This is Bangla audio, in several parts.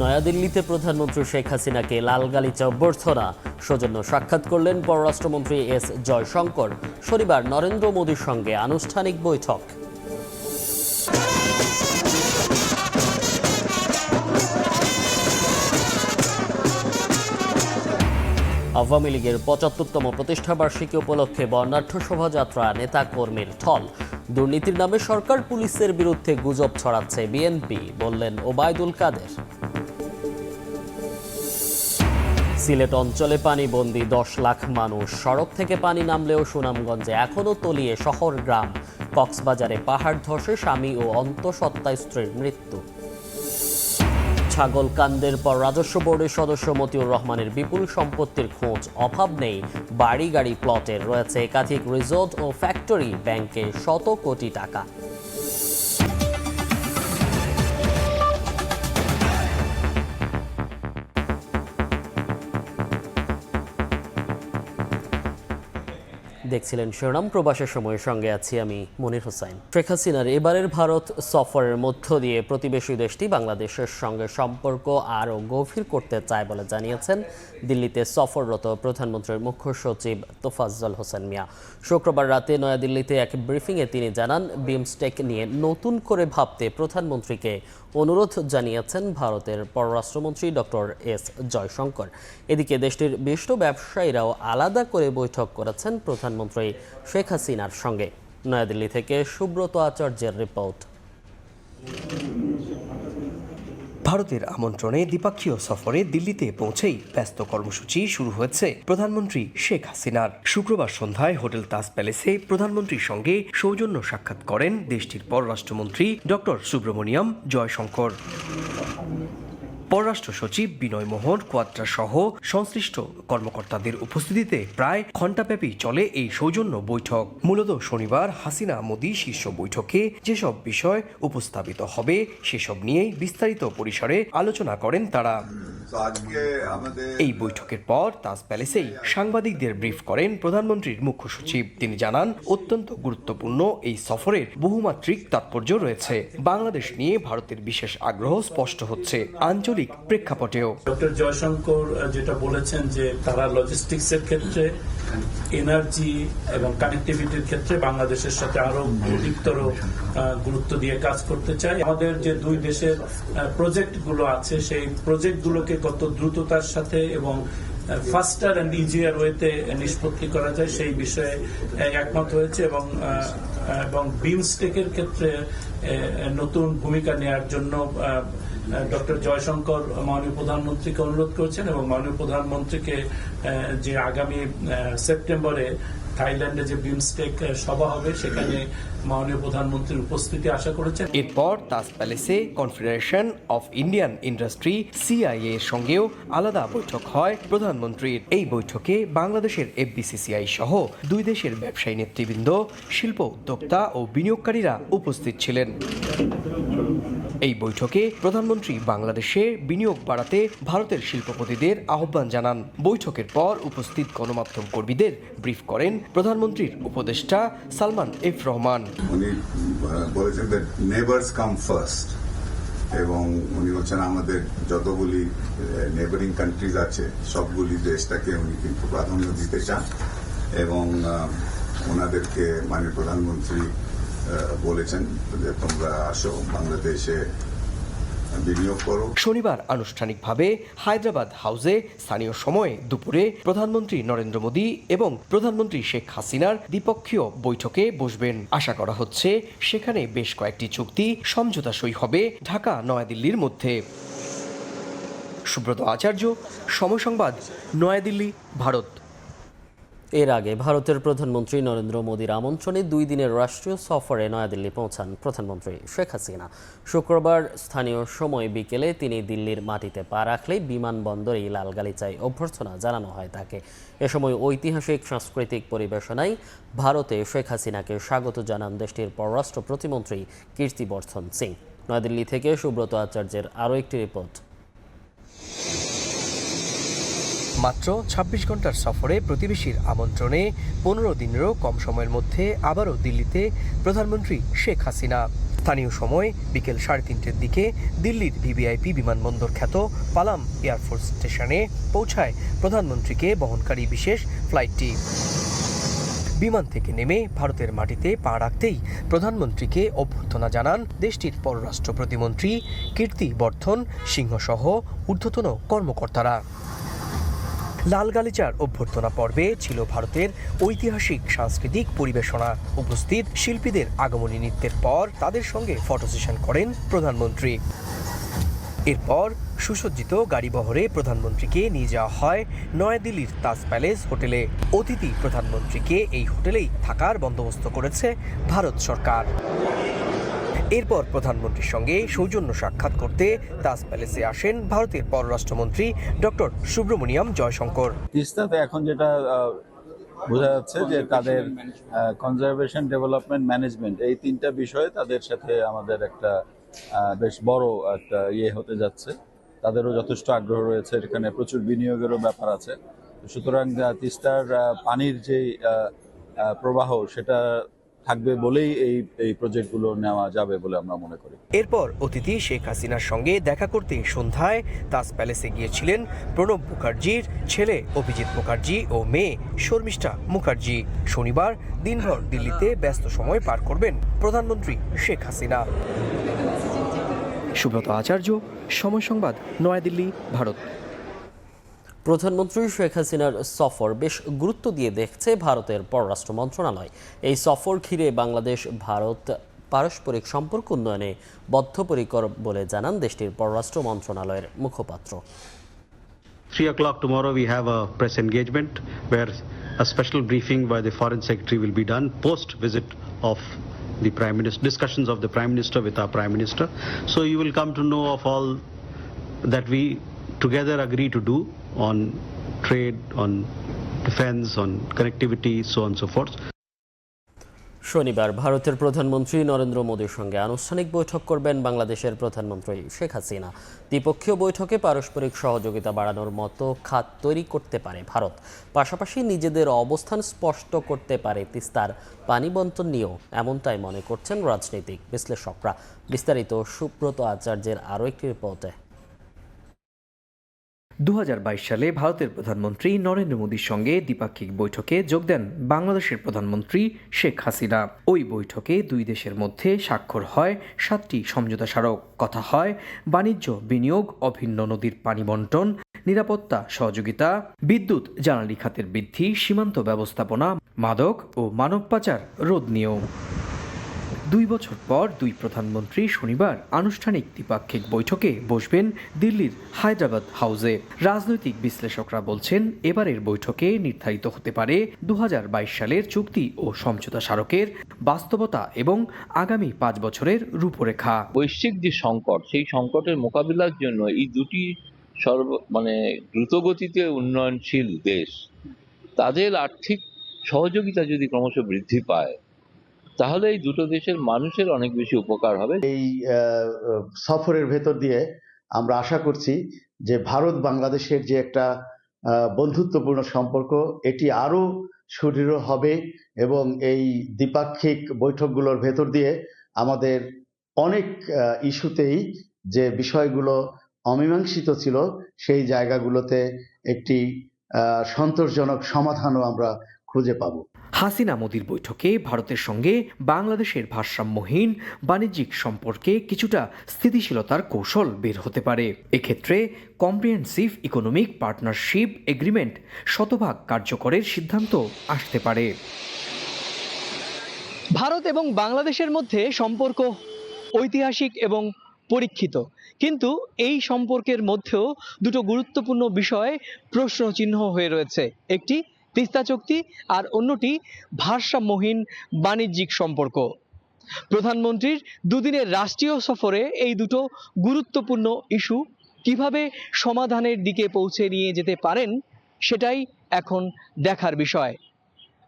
নয়াদিল্লিতে প্রধানমন্ত্রী শেখ হাসিনাকে লালগালিচা অভ্যর্থনা সৌজন্য সাক্ষাৎ করলেন পররাষ্ট্রমন্ত্রী এস জয়শঙ্কর। শনিবার নরেন্দ্র মোদীর সঙ্গে আনুষ্ঠানিক বৈঠক। আওয়ামী লীগের ৭৫তম প্রতিষ্ঠাবার্ষিকী উপলক্ষে বর্ণাঢ্য শোভাযাত্রা, নেতা কর্মীর ঢল। দুর্নীতির নামে সরকার পুলিশের বিরুদ্ধে গুজব ছড়াচ্ছে বিএনপি, বললেন ওবায়দুল কাদের। সিলেট অঞ্চলে পানিবন্দী ১০ লাখ মানুষ। সড়ক থেকে পানি নামলেও সুনামগঞ্জে এখনও তলিয়ে শহর গ্রাম। কক্সবাজারে পাহাড় ধসে স্বামী ও অন্তঃসত্ত্বা স্ত্রীর মৃত্যু। ছাগল কাণ্ডের পর রাজস্ব বোর্ডের সদস্য মতিউর রহমানের বিপুল সম্পত্তির খোঁজ অভাব নেই। বাড়ি গাড়ি প্লটের রয়েছে একাধিক রিসোর্ট ও ফ্যাক্টরি, ব্যাংকে শত কোটি টাকা। দেখছিলেন শিরোনাম। প্রবাসের সময়ের সঙ্গে আছি আমি মনির হোসাইন। শেখ হাসিনার এবারের ভারত সফরের মধ্য দিয়ে প্রতিবেশী দেশটি বাংলাদেশের সঙ্গে সম্পর্ক আরও গভীর করতে চায় বলে জানিয়েছেন দিল্লিতে সফররত প্রধানমন্ত্রীর মুখ্য সচিব তোফাজ্জল হোসেন মিয়া। শুক্রবার রাতে নয়াদিল্লিতে এক ব্রিফিংয়ে তিনি জানান, বিমস্টেক নিয়ে নতুন করে ভাবতে প্রধানমন্ত্রীকে অনুরোধ জানিয়েছেন ভারতের পররাষ্ট্রমন্ত্রী ডক্টর এস জয়শঙ্কর। এদিকে দেশটির বিশিষ্ট ব্যবসায়ীরাও আলাদা করে বৈঠক করেছেন প্রধানমন্ত্রী শেখ হাসিনার সঙ্গে। নয়াদিল্লি থেকে সুব্রত আচার্যের রিপোর্ট। ভারতের আমন্ত্রণে দ্বিপাক্ষীয় সফরে দিল্লিতে পৌঁছেই ব্যস্ত কর্মসূচি শুরু হয়েছে প্রধানমন্ত্রী শেখ হাসিনার। শুক্রবার সন্ধ্যায় হোটেল তাজ প্যালেসে প্রধানমন্ত্রীর সঙ্গে সৌজন্য সাক্ষাৎ করেন দেশটির পররাষ্ট্রমন্ত্রী ডক্টর সুব্রমণিয়াম জয়শঙ্কর। পররাষ্ট্র সচিব বিনয় মোহন কোয়াত্রা সহ সংশ্লিষ্ট কর্মকর্তাদের উপস্থিতিতে প্রায় ঘণ্টাব্যাপী চলে এই সৌজন্য বৈঠক। মূলত শনিবার হাসিনা মোদী শীর্ষ বৈঠকে যেসব বিষয় উপস্থাপিত হবে সেসব নিয়েই বিস্তারিত পরিসরে আলোচনা করেন তারা। এই বৈঠকের পর তাজ প্যালেসেই সাংবাদিকদের ব্রিফ করেন প্রধানমন্ত্রীর মুখ্য সচিব। তিনি জানান, অত্যন্ত গুরুত্বপূর্ণ এই সফরের বহুমাত্রিক তাৎপর্য রয়েছে। বাংলাদেশ নিয়ে ভারতের বিশেষ আগ্রহ স্পষ্ট হচ্ছে আঞ্চলিক প্রেক্ষাপটেও। ডক্টর জয়শঙ্কর যেটা বলেছেন যে তারা লজিস্টিক্সের ক্ষেত্রে, এনার্জি এবং কানেক্টিভিটির ক্ষেত্রে বাংলাদেশের সাথে আরো অধিকতর গুরুত্ব দিয়ে কাজ করতে চায়। আমাদের যে দুই দেশের প্রজেক্টগুলো আছে সেই প্রজেক্টগুলোকে কত দ্রুততার সাথে এবং ফাস্টার অ্যান্ড ইজিয়ার ওয়েতে নিষ্পত্তি করা যায় সেই বিষয়ে একমত হয়েছে এবং বিমস্টেকের ক্ষেত্রে নতুন ভূমিকা নেওয়ার জন্য ডক্টর জয়শঙ্কর মাননীয় প্রধানমন্ত্রীকে অনুরোধ করেছেন এবং মাননীয় প্রধানমন্ত্রীকে যে আগামী সেপ্টেম্বরে থাইল্যান্ডে যে বিমস্টেক সভা হবে সেখানে মাননীয় প্রধানমন্ত্রীর উপস্থিতি আশা করেছেন। এরপর তাজ প্যালেসে confederation of Indian industry CIA এর সঙ্গেও আলাদা বৈঠক হয় প্রধানমন্ত্রীর। এই বৈঠকে বাংলাদেশের এফবিসিসিআই সহ দুই দেশের ব্যবসায়ী নেতৃবৃন্দ, শিল্প উদ্যোক্তা ও বিনিয়োগকারীরা উপস্থিত ছিলেন। এই বৈঠকে প্রধানমন্ত্রী বাংলাদেশে বিনিয়োগ বাড়াতে ভারতের শিল্পপতিদের আহ্বান জানান। বৈঠকের পর উপস্থিত গণমাধ্যম কর্মীদের ব্রিফ করেন প্রধানমন্ত্রীর উপদেষ্টা সালমান এফ রহমান। উনি বলেছেন যে নেবার্স কাম ফার্স্ট, এবং উনি হচ্ছেন আমাদের যতগুলি নেবারিং কান্ট্রিজ আছে সবগুলি দেশটাকে উনি কিন্তু প্রাধান্য দিতে চান এবং ওনাদেরকে মাননীয় প্রধানমন্ত্রী বলেছেন যে তোমরা আসো বাংলাদেশে বিনিয়োগ করো। শনিবার আনুষ্ঠানিকভাবে হায়দ্রাবাদ হাউসে স্থানীয় সময়ে দুপুরে প্রধানমন্ত্রী নরেন্দ্র মোদী এবং প্রধানমন্ত্রী শেখ হাসিনার দ্বিপক্ষীয় বৈঠকে বসবেন। আশা করা হচ্ছে সেখানে বেশ কয়েকটি চুক্তি সমঝোতা সই হবে ঢাকা নয়াদিল্লির মধ্যে। সুব্রত আচার্য, সময় সংবাদ, নয়াদিল্লি, ভারত। এর আগে ভারতের প্রধানমন্ত্রী নরেন্দ্র মোদীর আমন্ত্রণে 2 দিনের রাষ্ট্রীয় সফরে নয়াদিল্লি পৌঁছান প্রধানমন্ত্রী শেখ হাসিনা। শুক্রবার স্থানীয় সময় বিকেলে তিনি দিল্লির মাটিতে পা রাখলেই বিমানবন্দরেই লালগালিচায় অভ্যর্থনা জানানো হয় তাকে। এ সময় ঐতিহাসিক সাংস্কৃতিক পরিবেশনায় ভারতে শেখ হাসিনাকে স্বাগত জানান দেশটির পররাষ্ট্র প্রতিমন্ত্রী কীর্তিবর্ধন সিং। নয়াদিল্লি থেকে সুব্রত আচার্যের আরও একটি রিপোর্ট। মাত্র ২৬ ঘন্টার সফরে প্রতিবেশীর আমন্ত্রণে ১৫ দিনেরও কম সময়ের মধ্যে আবারও দিল্লিতে প্রধানমন্ত্রী শেখ হাসিনা। স্থানীয় সময় বিকেল 3:30-র দিকে দিল্লির ভিভিআইপি বিমানবন্দর খ্যাত পালাম এয়ারফোর্স স্টেশনে পৌঁছায় প্রধানমন্ত্রীকে বহনকারী বিশেষ ফ্লাইটটি। বিমান থেকে নেমে ভারতের মাটিতে পা রাখতেই প্রধানমন্ত্রীকে অভ্যর্থনা জানান দেশটির পররাষ্ট্র প্রতিমন্ত্রী কীর্তি বর্ধন সিংহ সহ ঊর্ধ্বতন কর্মকর্তারা। লাল গালিচার অভ্যর্থনা পর্বে ছিল ভারতের ঐতিহাসিক সাংস্কৃতিক পরিবেশনা। উপস্থিত শিল্পীদের আগমনী নৃত্যের পর তাদের সঙ্গে ফটো সেশন করেন প্রধানমন্ত্রী। এরপর সুসজ্জিত গাড়িবহরে প্রধানমন্ত্রীকে নিয়ে যাওয়া হয় নয়াদিল্লির তাজ প্যালেস হোটেলে। অতিথি প্রধানমন্ত্রীকে এই হোটেলেই থাকার বন্দোবস্ত করেছে ভারত সরকার। এরপর প্রধানমন্ত্রীর সঙ্গে সৌজন্য সাক্ষাৎ করতে তাজ প্যালেসে আসেন ভারতের পররাষ্ট্রমন্ত্রী ডক্টর সুব্রমণিয়াম জয়শঙ্কর। তিস্তাতে এখন যেটা বোঝা যাচ্ছে যে তাদের কনজারভেশন, ডেভেলপমেন্ট, ম্যানেজমেন্ট এই তিনটা বিষয়ে তাদের সাথে আমাদের একটা বেশ বড় একটা হতে যাচ্ছে। তাদেরও যথেষ্ট আগ্রহ রয়েছে, এখানে প্রচুর বিনিয়োগেরও ব্যাপার আছে। সুতরাং তিস্তার পানির যে প্রবাহ সেটা থাকবে বলেই এই প্রজেক্টগুলো নেওয়া যাবে বলে আমরা মনে করি। এরপর অতিথি শেখ হাসিনার সঙ্গে দেখা করতে সন্ধ্যায় তাজ প্যালেসে গিয়েছিলেন প্রণব মুখার্জির ছেলে অভিজিৎ মুখার্জি ও মেয়ে শর্মিষ্ঠা মুখার্জি। শনিবার দিনভর দিল্লিতে ব্যস্ত সময় পার করবেন প্রধানমন্ত্রী শেখ হাসিনা। সুব্রত আচার্য, সময় সংবাদ, নয়াদিল্লি, ভারত। প্রধানমন্ত্রী শেখ হাসিনার সফর বেশ গুরুত্ব দিয়ে দেখছে ভারতের পররাষ্ট্র মন্ত্রণালয়। এই সফর ঘিরে বাংলাদেশ ভারত পারস্পরিক সম্পর্ক উন্নয়নে বদ্ধপরিকর বলে জানান দেশটির পররাষ্ট্র মন্ত্রণালয়ের মুখপাত্র। 3 o'clock tomorrow we have a press engagement where a special briefing by the Foreign Secretary will be done post visit of the Prime Minister, discussions of the Prime Minister with our Prime Minister. So you will come to know of all that we together agree to do on trade, on defense, on connectivity, so on and so forth. শনিবার ভারতের প্রধানমন্ত্রী নরেন্দ্র মোদীর সঙ্গে আনুষ্ঠানিক বৈঠক করবেন বাংলাদেশের প্রধানমন্ত্রী শেখ হাসিনা। দ্বিপক্ষীয় বৈঠকে পারস্পরিক সহযোগিতা বাড়ানোর মতো খাত তৈরি করতে পারে ভারত। পাশাপাশি নিজেদের অবস্থান স্পষ্ট করতে পারে তিস্তার পানি বণ্টন নিয়েও, এমনটাই মনে করছেন রাজনৈতিক বিশ্লেষকরা। বিস্তারিত সুব্রত আচার্যের আরও একটি রিপোর্টে। 2022 সালে ভারতের প্রধানমন্ত্রী নরেন্দ্র মোদীর সঙ্গে দ্বিপাক্ষিক বৈঠকে যোগ দেন বাংলাদেশের প্রধানমন্ত্রী শেখ হাসিনা। ওই বৈঠকে দুই দেশের মধ্যে স্বাক্ষর হয় 7টি সমঝোতা স্মারক। কথা হয় বাণিজ্য, বিনিয়োগ, অভিন্ন নদীর পানি বণ্টন, নিরাপত্তা সহযোগিতা, বিদ্যুৎ জ্বালানি খাতের বৃদ্ধি, সীমান্ত ব্যবস্থাপনা, মাদক ও মানব পাচার রোধ নিয়েও। 2 বছর পর দুই প্রধানমন্ত্রী শনিবার আনুষ্ঠানিক দ্বিপাক্ষিক বৈঠকে বসবেন দিল্লির হায়দ্রাবাদ হাউসে। রাজনৈতিক বিশ্লেষকরা বলছেন এবারের বৈঠকে নির্ধারিত হতে পারে 2022 সালের চুক্তি ও সমঝোতা স্মারকের বাস্তবতা এবং আগামী 5 বছরের রূপরেখা। বৈশ্বিক যে সংকট, সেই সংকটের মোকাবিলার জন্য এই দুটি দ্রুতগতিতে উন্নয়নশীল দেশ, তাদের আর্থিক সহযোগিতা যদি ক্রমশ বৃদ্ধি পায় তাহলে এই দুটো দেশের মানুষের অনেক বেশি উপকার হবে। এই সফরের ভেতর দিয়ে আমরা আশা করছি যে ভারত বাংলাদেশের যে একটা বন্ধুত্বপূর্ণ সম্পর্ক, এটি আরো সুদৃঢ় হবে এবং এই দ্বিপাক্ষিক বৈঠকগুলোর ভেতর দিয়ে আমাদের অনেক ইস্যুতেই যে বিষয়গুলো অমীমাংসিত ছিল সেই জায়গাগুলোতে একটি সন্তোষজনক সমাধানও আমরা খুঁজে পাবো। হাসিনা মোদির বৈঠকে ভারতের সঙ্গে বাংলাদেশের ভারসাম্যহীন বাণিজ্যিক সম্পর্কে কিছুটা স্থিতিশীলতার কৌশল বের হতে পারে। এক্ষেত্রে কম্প্রিহেনসিভ ইকোনমিক পার্টনারশিপ এগ্রিমেন্ট শতভাগ কার্যকরের সিদ্ধান্ত আসতে পারে। ভারত এবং বাংলাদেশের মধ্যে সম্পর্ক ঐতিহাসিক এবং পরীক্ষিত, কিন্তু এই সম্পর্কের মধ্যেও দুটো গুরুত্বপূর্ণ বিষয় প্রশ্নচিহ্ন হয়ে রয়েছে। একটি তিস্তা চুক্তি আর অন্যটি ভারসাম্যহীন বাণিজ্যিক সম্পর্ক। প্রধানমন্ত্রীর দুদিনের রাষ্ট্রীয় সফরে এই দুটো গুরুত্বপূর্ণ ইস্যু কিভাবে সমাধানের দিকে পৌঁছে নিয়ে যেতে পারেন সেটাই এখন দেখার বিষয়।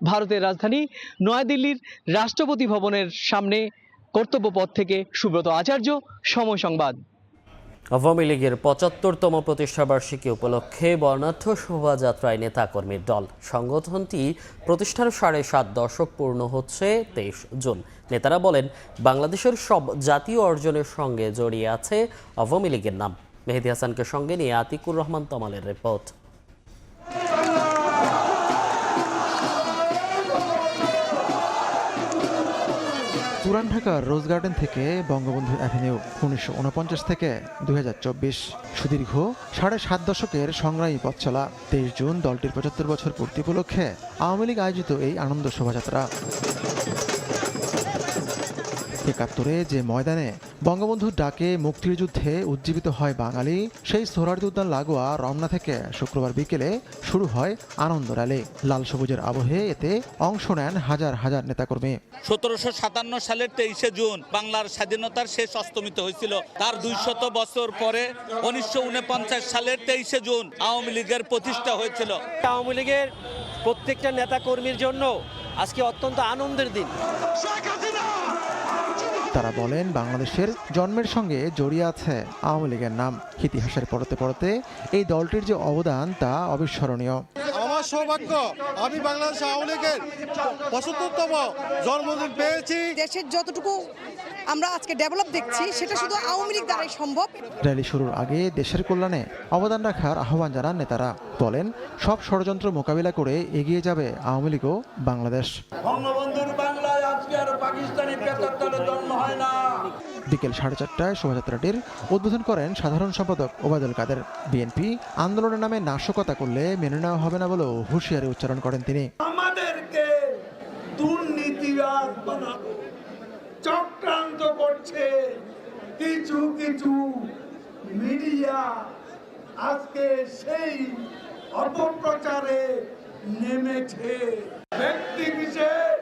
ভারতের রাজধানী নয়াদিল্লির রাষ্ট্রপতি ভবনের সামনে কর্তব্যপথ থেকে সুব্রত আচার্য, সময় সংবাদ। আওয়ামী লীগের ৭৫তম প্রতিষ্ঠাবার্ষিকী উপলক্ষে বর্ণাঢ্য শোভাযাত্রায় নেতাকর্মীর দল। সংগঠনটি প্রতিষ্ঠার ৭.৫ দশক পূর্ণ হচ্ছে ২৩ জুন। নেতারা বলেন, বাংলাদেশের সব জাতীয় অর্জনের সঙ্গে জড়িয়ে আছে আওয়ামী লীগের নাম। মেহেদী হাসানকে সঙ্গে নিয়ে আতিকুর রহমান তমালের রিপোর্ট। পুরান ঢাকার রোজ গার্ডেন থেকে বঙ্গবন্ধু অ্যাভিনিউ ১৯৪৯ থেকে ২০২৪ সুদীর্ঘ ৭.৫ দশকের সংগ্রামী পথ চলা। ২৩ জুন দলটির ৭৫ বছর পূর্তি উপলক্ষে আওয়ামী লীগ আয়োজিত এই আনন্দ শোভাযাত্রা। ৭১-এ যে ময়দানে বঙ্গবন্ধুর ডাকে মুক্তির যুদ্ধে উজ্জীবিত হয় বাঙালি, সেই সোহরাওয়ার্দী উদ্যান লাগোয়া রমনা থেকে শুক্রবার বিকেলে শুরু হয় আনন্দ র্যালি। লাল সবুজের আবহে এতে অংশ নেন হাজার হাজার নেতাকর্মী। ১৭৫৭ সালের ২৩শে জুন বাংলার স্বাধীনতার শেষ অস্তমিত হয়েছিল। তার ২০০ বছর পরে ১৯৪৯ সালের ২৩শে জুন আওয়ামী লীগের প্রতিষ্ঠা হয়েছিল। আওয়ামী লীগের প্রত্যেকটা নেতাকর্মীর জন্য আজকে অত্যন্ত আনন্দের দিন। তারা বলেন, বাংলাদেশের জন্মের সঙ্গে জড়িয়ে আছে আওয়ামী লীগের নাম। ইতিহাসের পরতে পরতে এই দলটির যে অবদান তা অবিস্মরণীয়। আমার সৌভাগ্য, আমি বাংলাদেশ আওয়ামী লীগের ৭৫তম জন্মদিন পেয়েছি। দেশের যতটুকু আমরা আজকে ডেভেলপ দেখছি সেটা শুধু আওয়ামী লীগ দ্বারাই সম্ভব। র্যালি শুরুর আগে দেশের কল্যাণে অবদান রাখার আহ্বান জানান নেতারা। বলেন, সব ষড়যন্ত্র মোকাবিলা করে এগিয়ে যাবে আওয়ামী লীগ ও বাংলাদেশ। বঙ্গবন্ধুর বাংলায় আজকে আর পাকিস্তানি পেতার দলের জন্ম হয় না। বিকেল ৪:৩০টায় শোভাযাত্রাটির উদ্বোধন করেন সাধারণ সম্পাদক ওবায়দুল কাদের। বিএনপি আন্দোলনের নামে নাশকতা করলে মেনে নেওয়া হবে না বলেও হুঁশিয়ারি উচ্চারণ করেন তিনি। আমাদেরকে দুর্নীতিবাজ বানাবো চক্রান্ত করছে কিছু কিছু মিডিয়া। আজকে সেই অপপ্রচারে নেমেছে। ব্যক্তি বিশেষ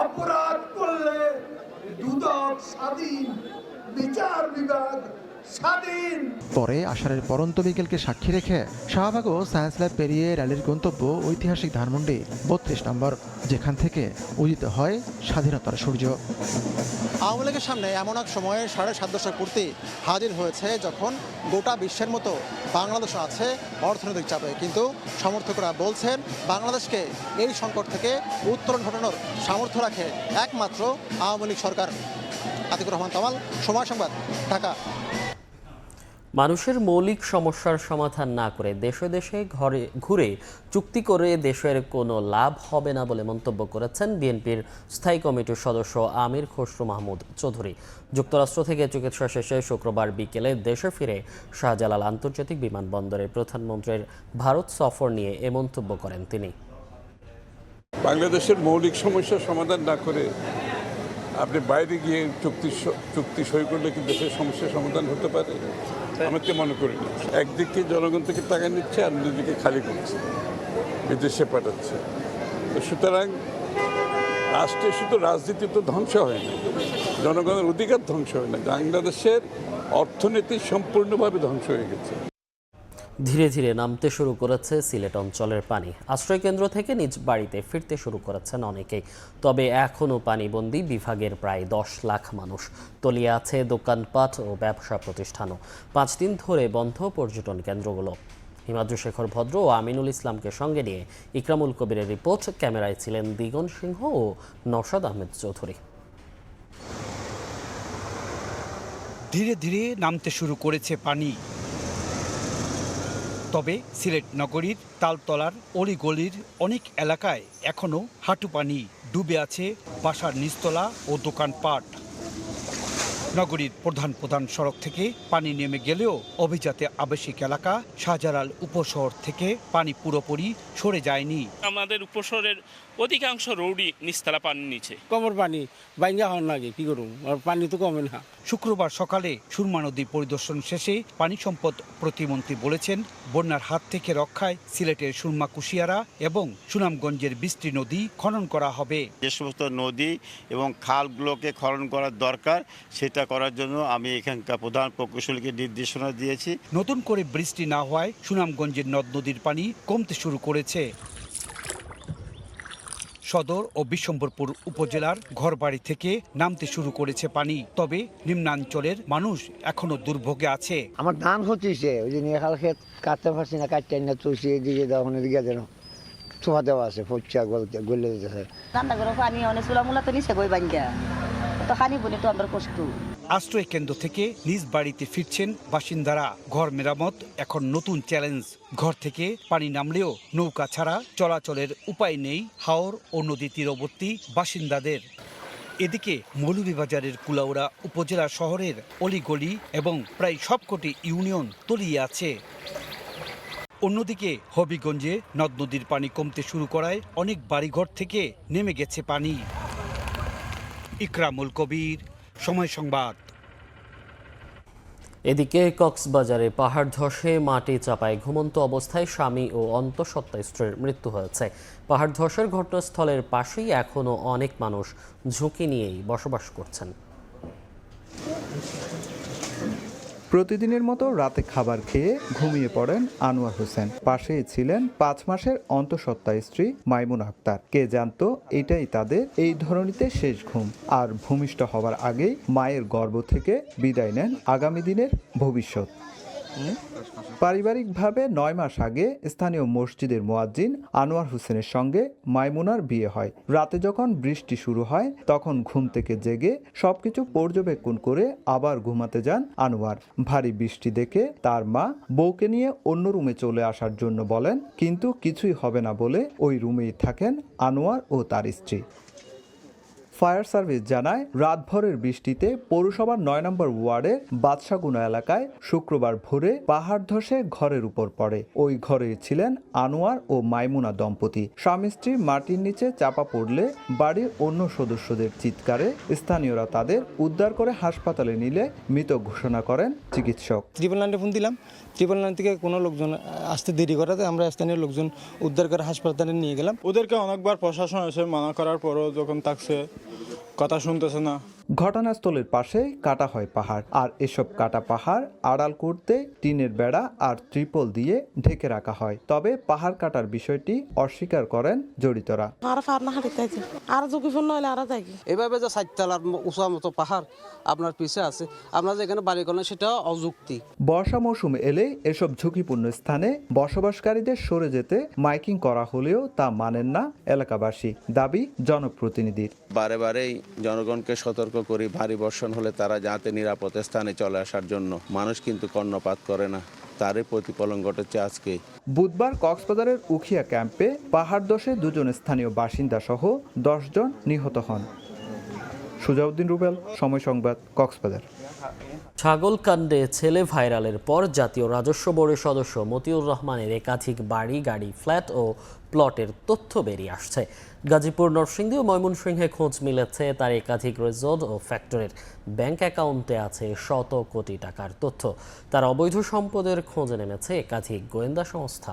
অপরাধ করলে দুদক স্বাধীন, বিচার বিভাগ স্বাধীন। পরে আষাঢ়ের পরন্ত বিকেলকে সাক্ষী রেখে শাহবাগ ও সায়েন্স ল্যাব পেরিয়ে র্যালির গন্তব্য ঐতিহাসিক ধানমন্ডি ৩২ নম্বর, যেখান থেকে উদিত হয় স্বাধীনতার সূর্য। আওয়ামী লীগের সামনে এমন এক সময়ে ৭.৫ দশক পূর্তি হাজির হয়েছে, যখন গোটা বিশ্বের মতো বাংলাদেশও আছে অর্থনৈতিক চাপে। কিন্তু সমর্থকরা বলছেন, বাংলাদেশকে এই সংকট থেকে উত্তরণ ঘটানোর সামর্থ্য রাখে একমাত্র আওয়ামী লীগ সরকার। আতিকুর রহমান তমাল, সময় সংবাদ, ঢাকা। মানুষের মৌলিক সমস্যার সমাধান না করে দেশে দেশে ঘুরে চুক্তি করে দেশের কোনো লাভ হবে না বলে মন্তব্য করেছেন বিএনপির স্থায়ী কমিটির সদস্য আমির খসরু মাহমুদ চৌধুরী। যুক্তরাষ্ট্র থেকে চিকিৎসা শেষে শুক্রবার বিকেলে দেশে ফিরে শাহজালাল আন্তর্জাতিক বিমানবন্দরে প্রধানমন্ত্রীর ভারত সফর নিয়ে এ মন্তব্য করেন তিনি। বাংলাদেশের মৌলিক সমস্যার সমাধান না করে আপনি বাইরে গিয়ে চুক্তি সই করলে কি দেশের সমস্যার সমাধান হতে পারে? আমি তো মনে করি না। একদিকে জনগণ থেকে টাকা নিচ্ছে, আর অন্যদিকে খালি করছে, বিদেশে পাঠাচ্ছে। তো সুতরাং রাষ্ট্রে শুধু রাজনীতি তো ধ্বংস হয় না, জনগণের অধিকার ধ্বংস হয় না। বাংলাদেশের অর্থনীতি সম্পূর্ণভাবে ধ্বংস হয়ে গেছে। ধীরে ধীরে নামতে শুরু করেছে সিলেট অঞ্চলের পানি। আশ্রয়কেন্দ্র থেকে নিজ বাড়িতে ফিরতে শুরু করেছেন অনেকেই। তবে এখনও পানিবন্দী বিভাগের প্রায় ১০ লাখ মানুষ। তলিয়ে আছে দোকানপাট ও ব্যবসা প্রতিষ্ঠানও। ৫ দিন ধরে বন্ধ পর্যটন কেন্দ্রগুলো। হিমাদ্রি শেখর ভদ্র ও আমিনুল ইসলামকে সঙ্গে নিয়ে ইকরামুল কবিরের রিপোর্ট। ক্যামেরায় ছিলেন দিগন সিংহ ও নওশাদ আহমেদ চৌধুরী। ধীরে ধীরে নামতে শুরু করেছে পানি। তবে সিলেট নগরীর তালতলার অলিগলির অনেক এলাকায় এখনও হাঁটু পানি। ডুবে আছে বাসার নিচতলা ও দোকানপাট। নগরীর প্রধান সড়ক থেকে পানি নেমে গেলেও অভিজাতে আবাসিক এলাকা শাহজালাল উপশহর থেকে পানি পুরোপুরি সরে যায়নি। আমাদের উপশহরের অধিকাংশ রোডই নিচতলা পানির নিচে। কমর পানি বাইঙ্গা হওয়ার লাগে, কি করুন, আর পানি তো কমে না। শুক্রবার সকালে সুরমা নদী পরিদর্শন শেষে পানি সম্পদ প্রতিমন্ত্রী বলেছেন, বন্যার হাত থেকে রক্ষায় সিলেটের সুরমা কুশিয়ারা এবং সুনামগঞ্জের বৃষ্টি নদী খনন করা হবে। যে সমস্ত নদী এবং খালগুলোকে খনন করার দরকার, সেটা করার জন্য আমি এখানকার প্রধান প্রকৌশলীকে নির্দেশনা দিয়েছি। নতুন করে বৃষ্টি না হওয়ায় সুনামগঞ্জের নদ নদীর পানি কমতে শুরু করেছে। সদর ও বিশ্বম্বরপুর উপজেলার ঘরবাড়ি থেকে নামতে শুরু করেছে পানি, তবে নিম্নাঞ্চলের মানুষ এখনো দুর্ভোগে আছে। আমার ধান হচ্ছে ওই যে নিয়ে খাল খেত কাটতে পারছি না, কাটতে না তুলছি এদিকে দেওয়া এদিকে যেন ছোঁয়া দেওয়া আছে, ফচ্চা গলে যেতেছে। ঠান্ডা করে পানি অনেক চুলামুলা তো নিচে বই বাঙ্গা তো খানি বলে তো আমরা কষ্ট। আশ্রয় কেন্দ্র থেকে নিজ বাড়িতে ফিরছেন বাসিন্দারা। ঘর মেরামত এখন নতুন চ্যালেঞ্জ। ঘর থেকে পানি নামলেও নৌকা ছাড়া চলাচলের উপায় নেই হাওর ও নদী তীরবর্তী বাসিন্দাদের। এদিকে মৌলভীবাজারের কুলাউড়া উপজেলা শহরের অলিগলি এবং প্রায় সবকটি ইউনিয়ন তলিয়ে আছে। অন্যদিকে হবিগঞ্জে নদ নদীর পানি কমতে শুরু করায় অনেক বাড়িঘর থেকে নেমে গেছে পানি। ইকরামুল কবির, সময় সংবাদ। এদিকে কক্সবাজারে পাহাড় ধসে মাটি চাপায় ঘুমন্ত অবস্থায় স্বামী ও অন্তঃসত্ত্বা স্ত্রীর মৃত্যু হয়েছে। পাহাড় ধসের ঘটনাস্থলের পাশেই এখনও অনেক মানুষ ঝুঁকি নিয়েই বসবাস করছেন। প্রতিদিনের মতো রাতে খাবার খেয়ে ঘুমিয়ে পড়েন আনোয়ার হোসেন। পাশেই ছিলেন 5 মাসের অন্তঃসত্ত্বা স্ত্রী মাইমুনা আক্তার। কে জানতো এটাই তাদের এই ধরনীতে শেষ ঘুম। আর ভূমিষ্ঠ হওয়ার আগেই মায়ের গর্ভ থেকে বিদায় নেন আগামী দিনের ভবিষ্যৎ। পারিবারিকভাবে 9 মাস আগে স্থানীয় মসজিদের মুয়াজ্জিন আনোয়ার হোসেনের সঙ্গে মাইমুনার বিয়ে হয়। রাতে যখন বৃষ্টি শুরু হয় তখন ঘুম থেকে জেগে সবকিছু পর্যবেক্ষণ করে আবার ঘুমাতে যান আনোয়ার। ভারী বৃষ্টি দেখে তার মা বউকে নিয়ে অন্য রুমে চলে আসার জন্য বলেন, কিন্তু কিছুই হবে না বলে ওই রুমেই থাকেন আনোয়ার ও তার স্ত্রী। ফায়ার সার্ভিস জানায়, রাতভরের বৃষ্টিতে পৌরসভার 9 নম্বর ওয়ার্ডের বাদশাগুনা এলাকায় শুক্রবার ভোরে পাহাড় ধসে ঘরের উপর পড়ে। ওই ঘরে ছিলেন আনোয়ার ও মাইমুনা দম্পতি। স্বামী স্ত্রী মাটির নিচে চাপা পড়লে বাড়ির অন্য সদস্যদের চিৎকারে স্থানীয়রা তাদের উদ্ধার করে হাসপাতালে নিলে মৃত ঘোষণা করেন চিকিৎসক। ট্রিপল নাইনে ফোন দিলাম, ট্রিপল নাইন থেকে কোনো লোকজন আসতে দেরি করাতে আমরা স্থানীয় লোকজন উদ্ধার করে হাসপাতালে নিয়ে গেলাম। ওদেরকে অনেকবার প্রশাসন এসে মানা করার পরও যখন থাকছে কথা শুনতেছে না। ঘটনাস্থলের পাশে কাটা হয় পাহাড়। আর এসব কাটা পাহাড় আড়াল করতে টিনের বেড়া আর ত্রিপল দিয়ে ঢেকে রাখা হয়। তবে পাহাড় কাটার বিষয়টি অস্বীকার করেন জড়িতরা। এভাবে যে 4 তলার উঁচা মতো পাহাড় আপনার পিছে আছে, আমরা যেখানে বাড়ি করেন সেটা অযুক্তি। বর্ষা মৌসুম এলে এসব ঝুঁকিপূর্ণ স্থানে বসবাসকারীদের সরে যেতে মাইকিং করা হলেও তা মানেন না এলাকাবাসী। দাবি জনপ্রতিনিধির। বারে বারেই জনগণকে সতর্ক করি, ভারী বর্ষণ হলে তারা যাতে নিরাপদ স্থানে চলে আসার জন্য। মানুষ কিন্তু কর্ণপাত করে না, তারই প্রতিফলন ঘটেছে আজকে। বুধবার কক্সবাজারের উখিয়া ক্যাম্পে পাহাড় ধসে 2 জন স্থানীয় বাসিন্দা সহ 10 জন নিহত হন। সুজাউদ্দিন রুবেল, সময় সংবাদ, কক্সবাজার। ছাগলকাণ্ডে ছেলে ভাইরালের পর জাতীয় রাজস্ব বোর্ডের সদস্য মতিউর রহমানের একাধিক বাড়ি, গাড়ি, ফ্ল্যাট ও প্লটের তথ্য বেরিয়ে আসছে। গাজীপুর, নরসিংদী ও ময়মনসিংহে খোঁজ মিলেছে তার একাধিক রিসোর্ট ও ফ্যাক্টরির। ব্যাংক অ্যাকাউন্টে আছে শত কোটি টাকার তথ্য। তার অবৈধ সম্পদের খোঁজে নেমেছে একাধিক গোয়েন্দা সংস্থা।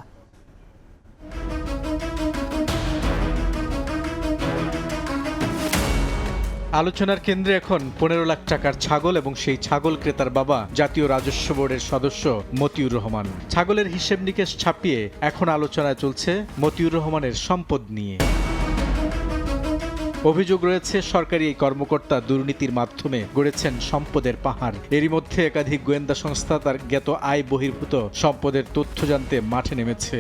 আলোচনার কেন্দ্রে এখন 15 লাখ টাকার ছাগল এবং সেই ছাগল ক্রেতার বাবা জাতীয় রাজস্ব বোর্ডের সদস্য মতিউর রহমান। ছাগলের হিসেব নিকেশ ছাপিয়ে এখন আলোচনায় চলছে মতিউর রহমানের সম্পদ নিয়ে। অভিযোগ রয়েছে সরকারি এই কর্মকর্তা দুর্নীতির মাধ্যমে গড়েছেন সম্পদের পাহাড়। এরই মধ্যে একাধিক গোয়েন্দা সংস্থা তার জ্ঞাত আয় বহির্ভূত সম্পদের তথ্য জানতে মাঠে নেমেছে।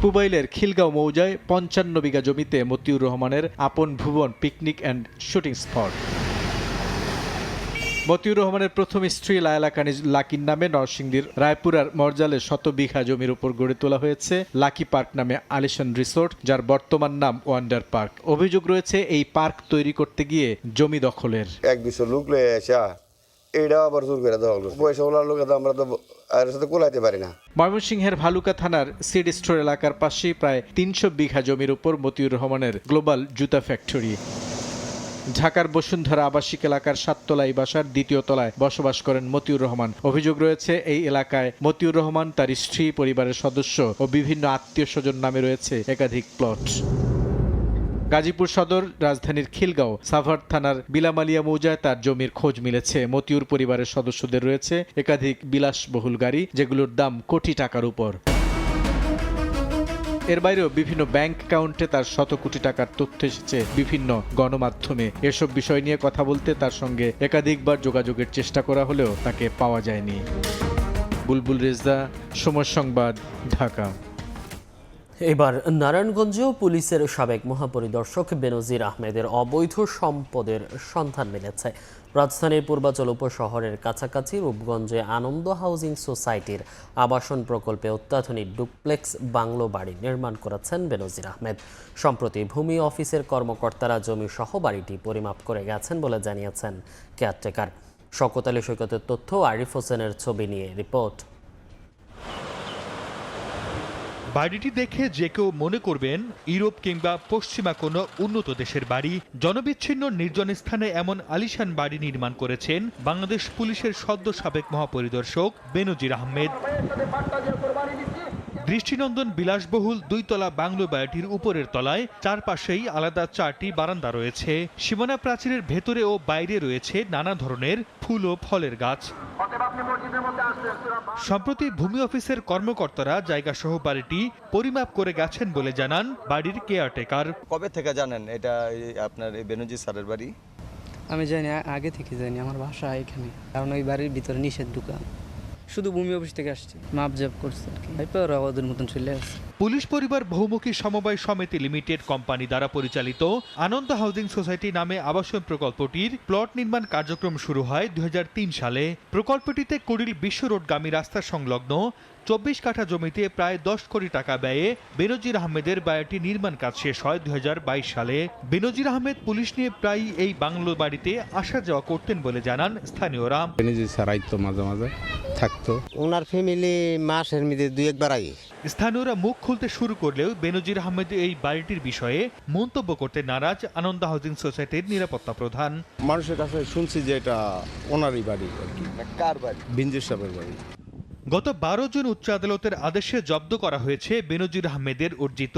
পুবাইলের খিলগাঁও মৌজায় 55 বিঘা জমিতে মতিউর রহমানের Apon Bhubon picnic and shooting spot. Motiur রহমানের প্রথম স্ত্রী লায়লা কানিজ লাকির নামে নরসিংদীর রায়পুরার মরজালে 100 বিঘা জমির উপর গড়ে তোলা হয়েছে লাকি পার্ক নামে আলিশান রিসোর্ট, যার বর্তমান নাম ওয়ান্ডার পার্ক। অভিযোগ রয়েছে এই পার্ক তৈরি করতে গিয়ে জমি দখলের। 1-200 লোক লয়ে আসা এটা আবার জোর করে দেওয়া হলো। পয়সাওয়ালার লোক আমরা তো আর সাথে কোলাইতে পারি না। ময়মনসিংহের ভালুকা থানার সিড স্টোর এলাকার পাশেই প্রায় 300 বিঘা জমির উপর মতিউর রহমানের গ্লোবাল জুতা ফ্যাক্টরি। ঢাকার বসুন্ধরা আবাসিক এলাকার 7 তলাই বাসার 2য় তলায় বসবাস করেন মতিউর রহমান। অভিযোগ রয়েছে এই এলাকায় মতিউর রহমান, তার স্ত্রী, পরিবারের সদস্য ও বিভিন্ন আত্মীয় স্বজন নামে রয়েছে একাধিক প্লট। গাজীপুর সদর, রাজধানীর খিলগাঁও, সাভার থানার বিলামালিয়া মৌজায় তার জমির খোঁজ মিলেছে। মতিউর পরিবারের সদস্যদের রয়েছে একাধিক বিলাসবহুল গাড়ি, যেগুলোর দাম কোটি টাকার উপর। এর বাইরেও বিভিন্ন ব্যাংক অ্যাকাউন্টে তার শত কোটি টাকার তথ্য এসেছে বিভিন্ন গণমাধ্যমে। এসব বিষয় নিয়ে কথা বলতে তার সঙ্গে একাধিকবার যোগাযোগের চেষ্টা করা হলেও তাকে পাওয়া যায়নি। বুলবুল রেজা, সময় সংবাদ, ঢাকা। এবার নারায়ণগঞ্জেও পুলিশের সাবেক মহাপরিদর্শক বেনজির আহমেদের অবৈধ সম্পদের সন্ধান মিলেছে। রাজধানীর পূর্বাচল উপশহরের কাছাকাছি রূপগঞ্জে আনন্দ হাউজিং সোসাইটির আবাসন প্রকল্পে অত্যাধুনিক ডুপ্লেক্স বাংলো বাড়ি নির্মাণ করেছেন বেনজির আহমেদ। সম্প্রতি ভূমি অফিসের কর্মকর্তারা জমি সহ বাড়িটি পরিমাপ করে গেছেন বলে জানিয়েছেন কেয়ারটেকার। শওকত আলী সৈকতের তথ্য, আরিফ হোসেনের ছবি নিয়ে রিপোর্ট। বাড়িটি দেখে যে কেউ মনে করবেন ইউরোপ কিংবা পশ্চিমা কোনো উন্নত দেশের বাড়ি। জনবিচ্ছিন্ন নির্জন স্থানে এমন আলিশান বাড়ি নির্মাণ করেছেন বাংলাদেশ পুলিশের সদ্য সাবেক মহাপরিদর্শক বেনজির আহমেদ। দৃষ্টিনন্দন বিলাসবহুল 2 তলা বাংলো বাড়িটির উপরের তলায় চারপাশেই আলাদা 4টি বারান্দা রয়েছে। সীমানা প্রাচীরের ভেতরে ও বাইরে রয়েছে নানা ধরনের ফুল ও ফলের গাছ। সম্প্রতি ভূমি অফিসের কর্মকর্তারা জায়গা সহ বাড়িটি পরিমাপ করে গেছেন বলে জানান বাড়ির কেয়ারটেকার। কবে থেকে জানেন এটা আপনার বেনজির স্যারের বাড়ি? আমি জানি, আগে থেকে জানি, আমার বাসা এখানে, কারণ ওই বাড়ির ভিতরে নিষেধ ঢুকা। শুধু ভূমি অফিস থেকে আসছে, মাপজাপ করছে আর কি, ওরা ওদের মতন চলে আসছে। পুলিশ পরিবার বহুমুখী সমবায় সমিতি লিমিটেড কোম্পানি দ্বারা পরিচালিত আনন্দ হাউজিং সোসাইটি নামে আবাসন প্রকল্পটির প্লট নির্মাণ কার্যক্রম শুরু হয় 2003 সালে। প্রকল্পটিতে কুড়িল বিশ্ব রোডগামী রাস্তা সংলগ্ন 24 কাঠা জমিতে প্রায় 10 কোটি টাকা ব্যয়ে বেনজির আহমেদের বাড়িটি নির্মাণ কাজ শেষ হয় 2022 সালে। বেনজির আহমেদ পুলিশ নিয়ে প্রায় এই বাংলো বাড়িতে আসা যাওয়া করতেন বলে জানান স্থানীয়রা। বেনজির স্যার আইতো মাঝে মাঝে থাকতো, ওনার ফ্যামিলি মাসের মধ্যে 2-1 বার আগে। স্থানীয়রা মুখ খুলতে শুরু করলেও বেনজির আহমেদ এই বাড়িটির বিষয়ে মন্তব্য করতে নারাজ আনন্দ হাউজিং সোসাইটির নিরাপত্তা প্রধান। মানুষের কাছে শুনছি যে এটা ওনারই বাড়ি। কার বাড়ি? বেনজির সাহেবের বাড়ি। গত 12 জুন উচ্চ আদালতের আদেশে জব্দ করা হয়েছে বেনজির আহমেদের অর্জিত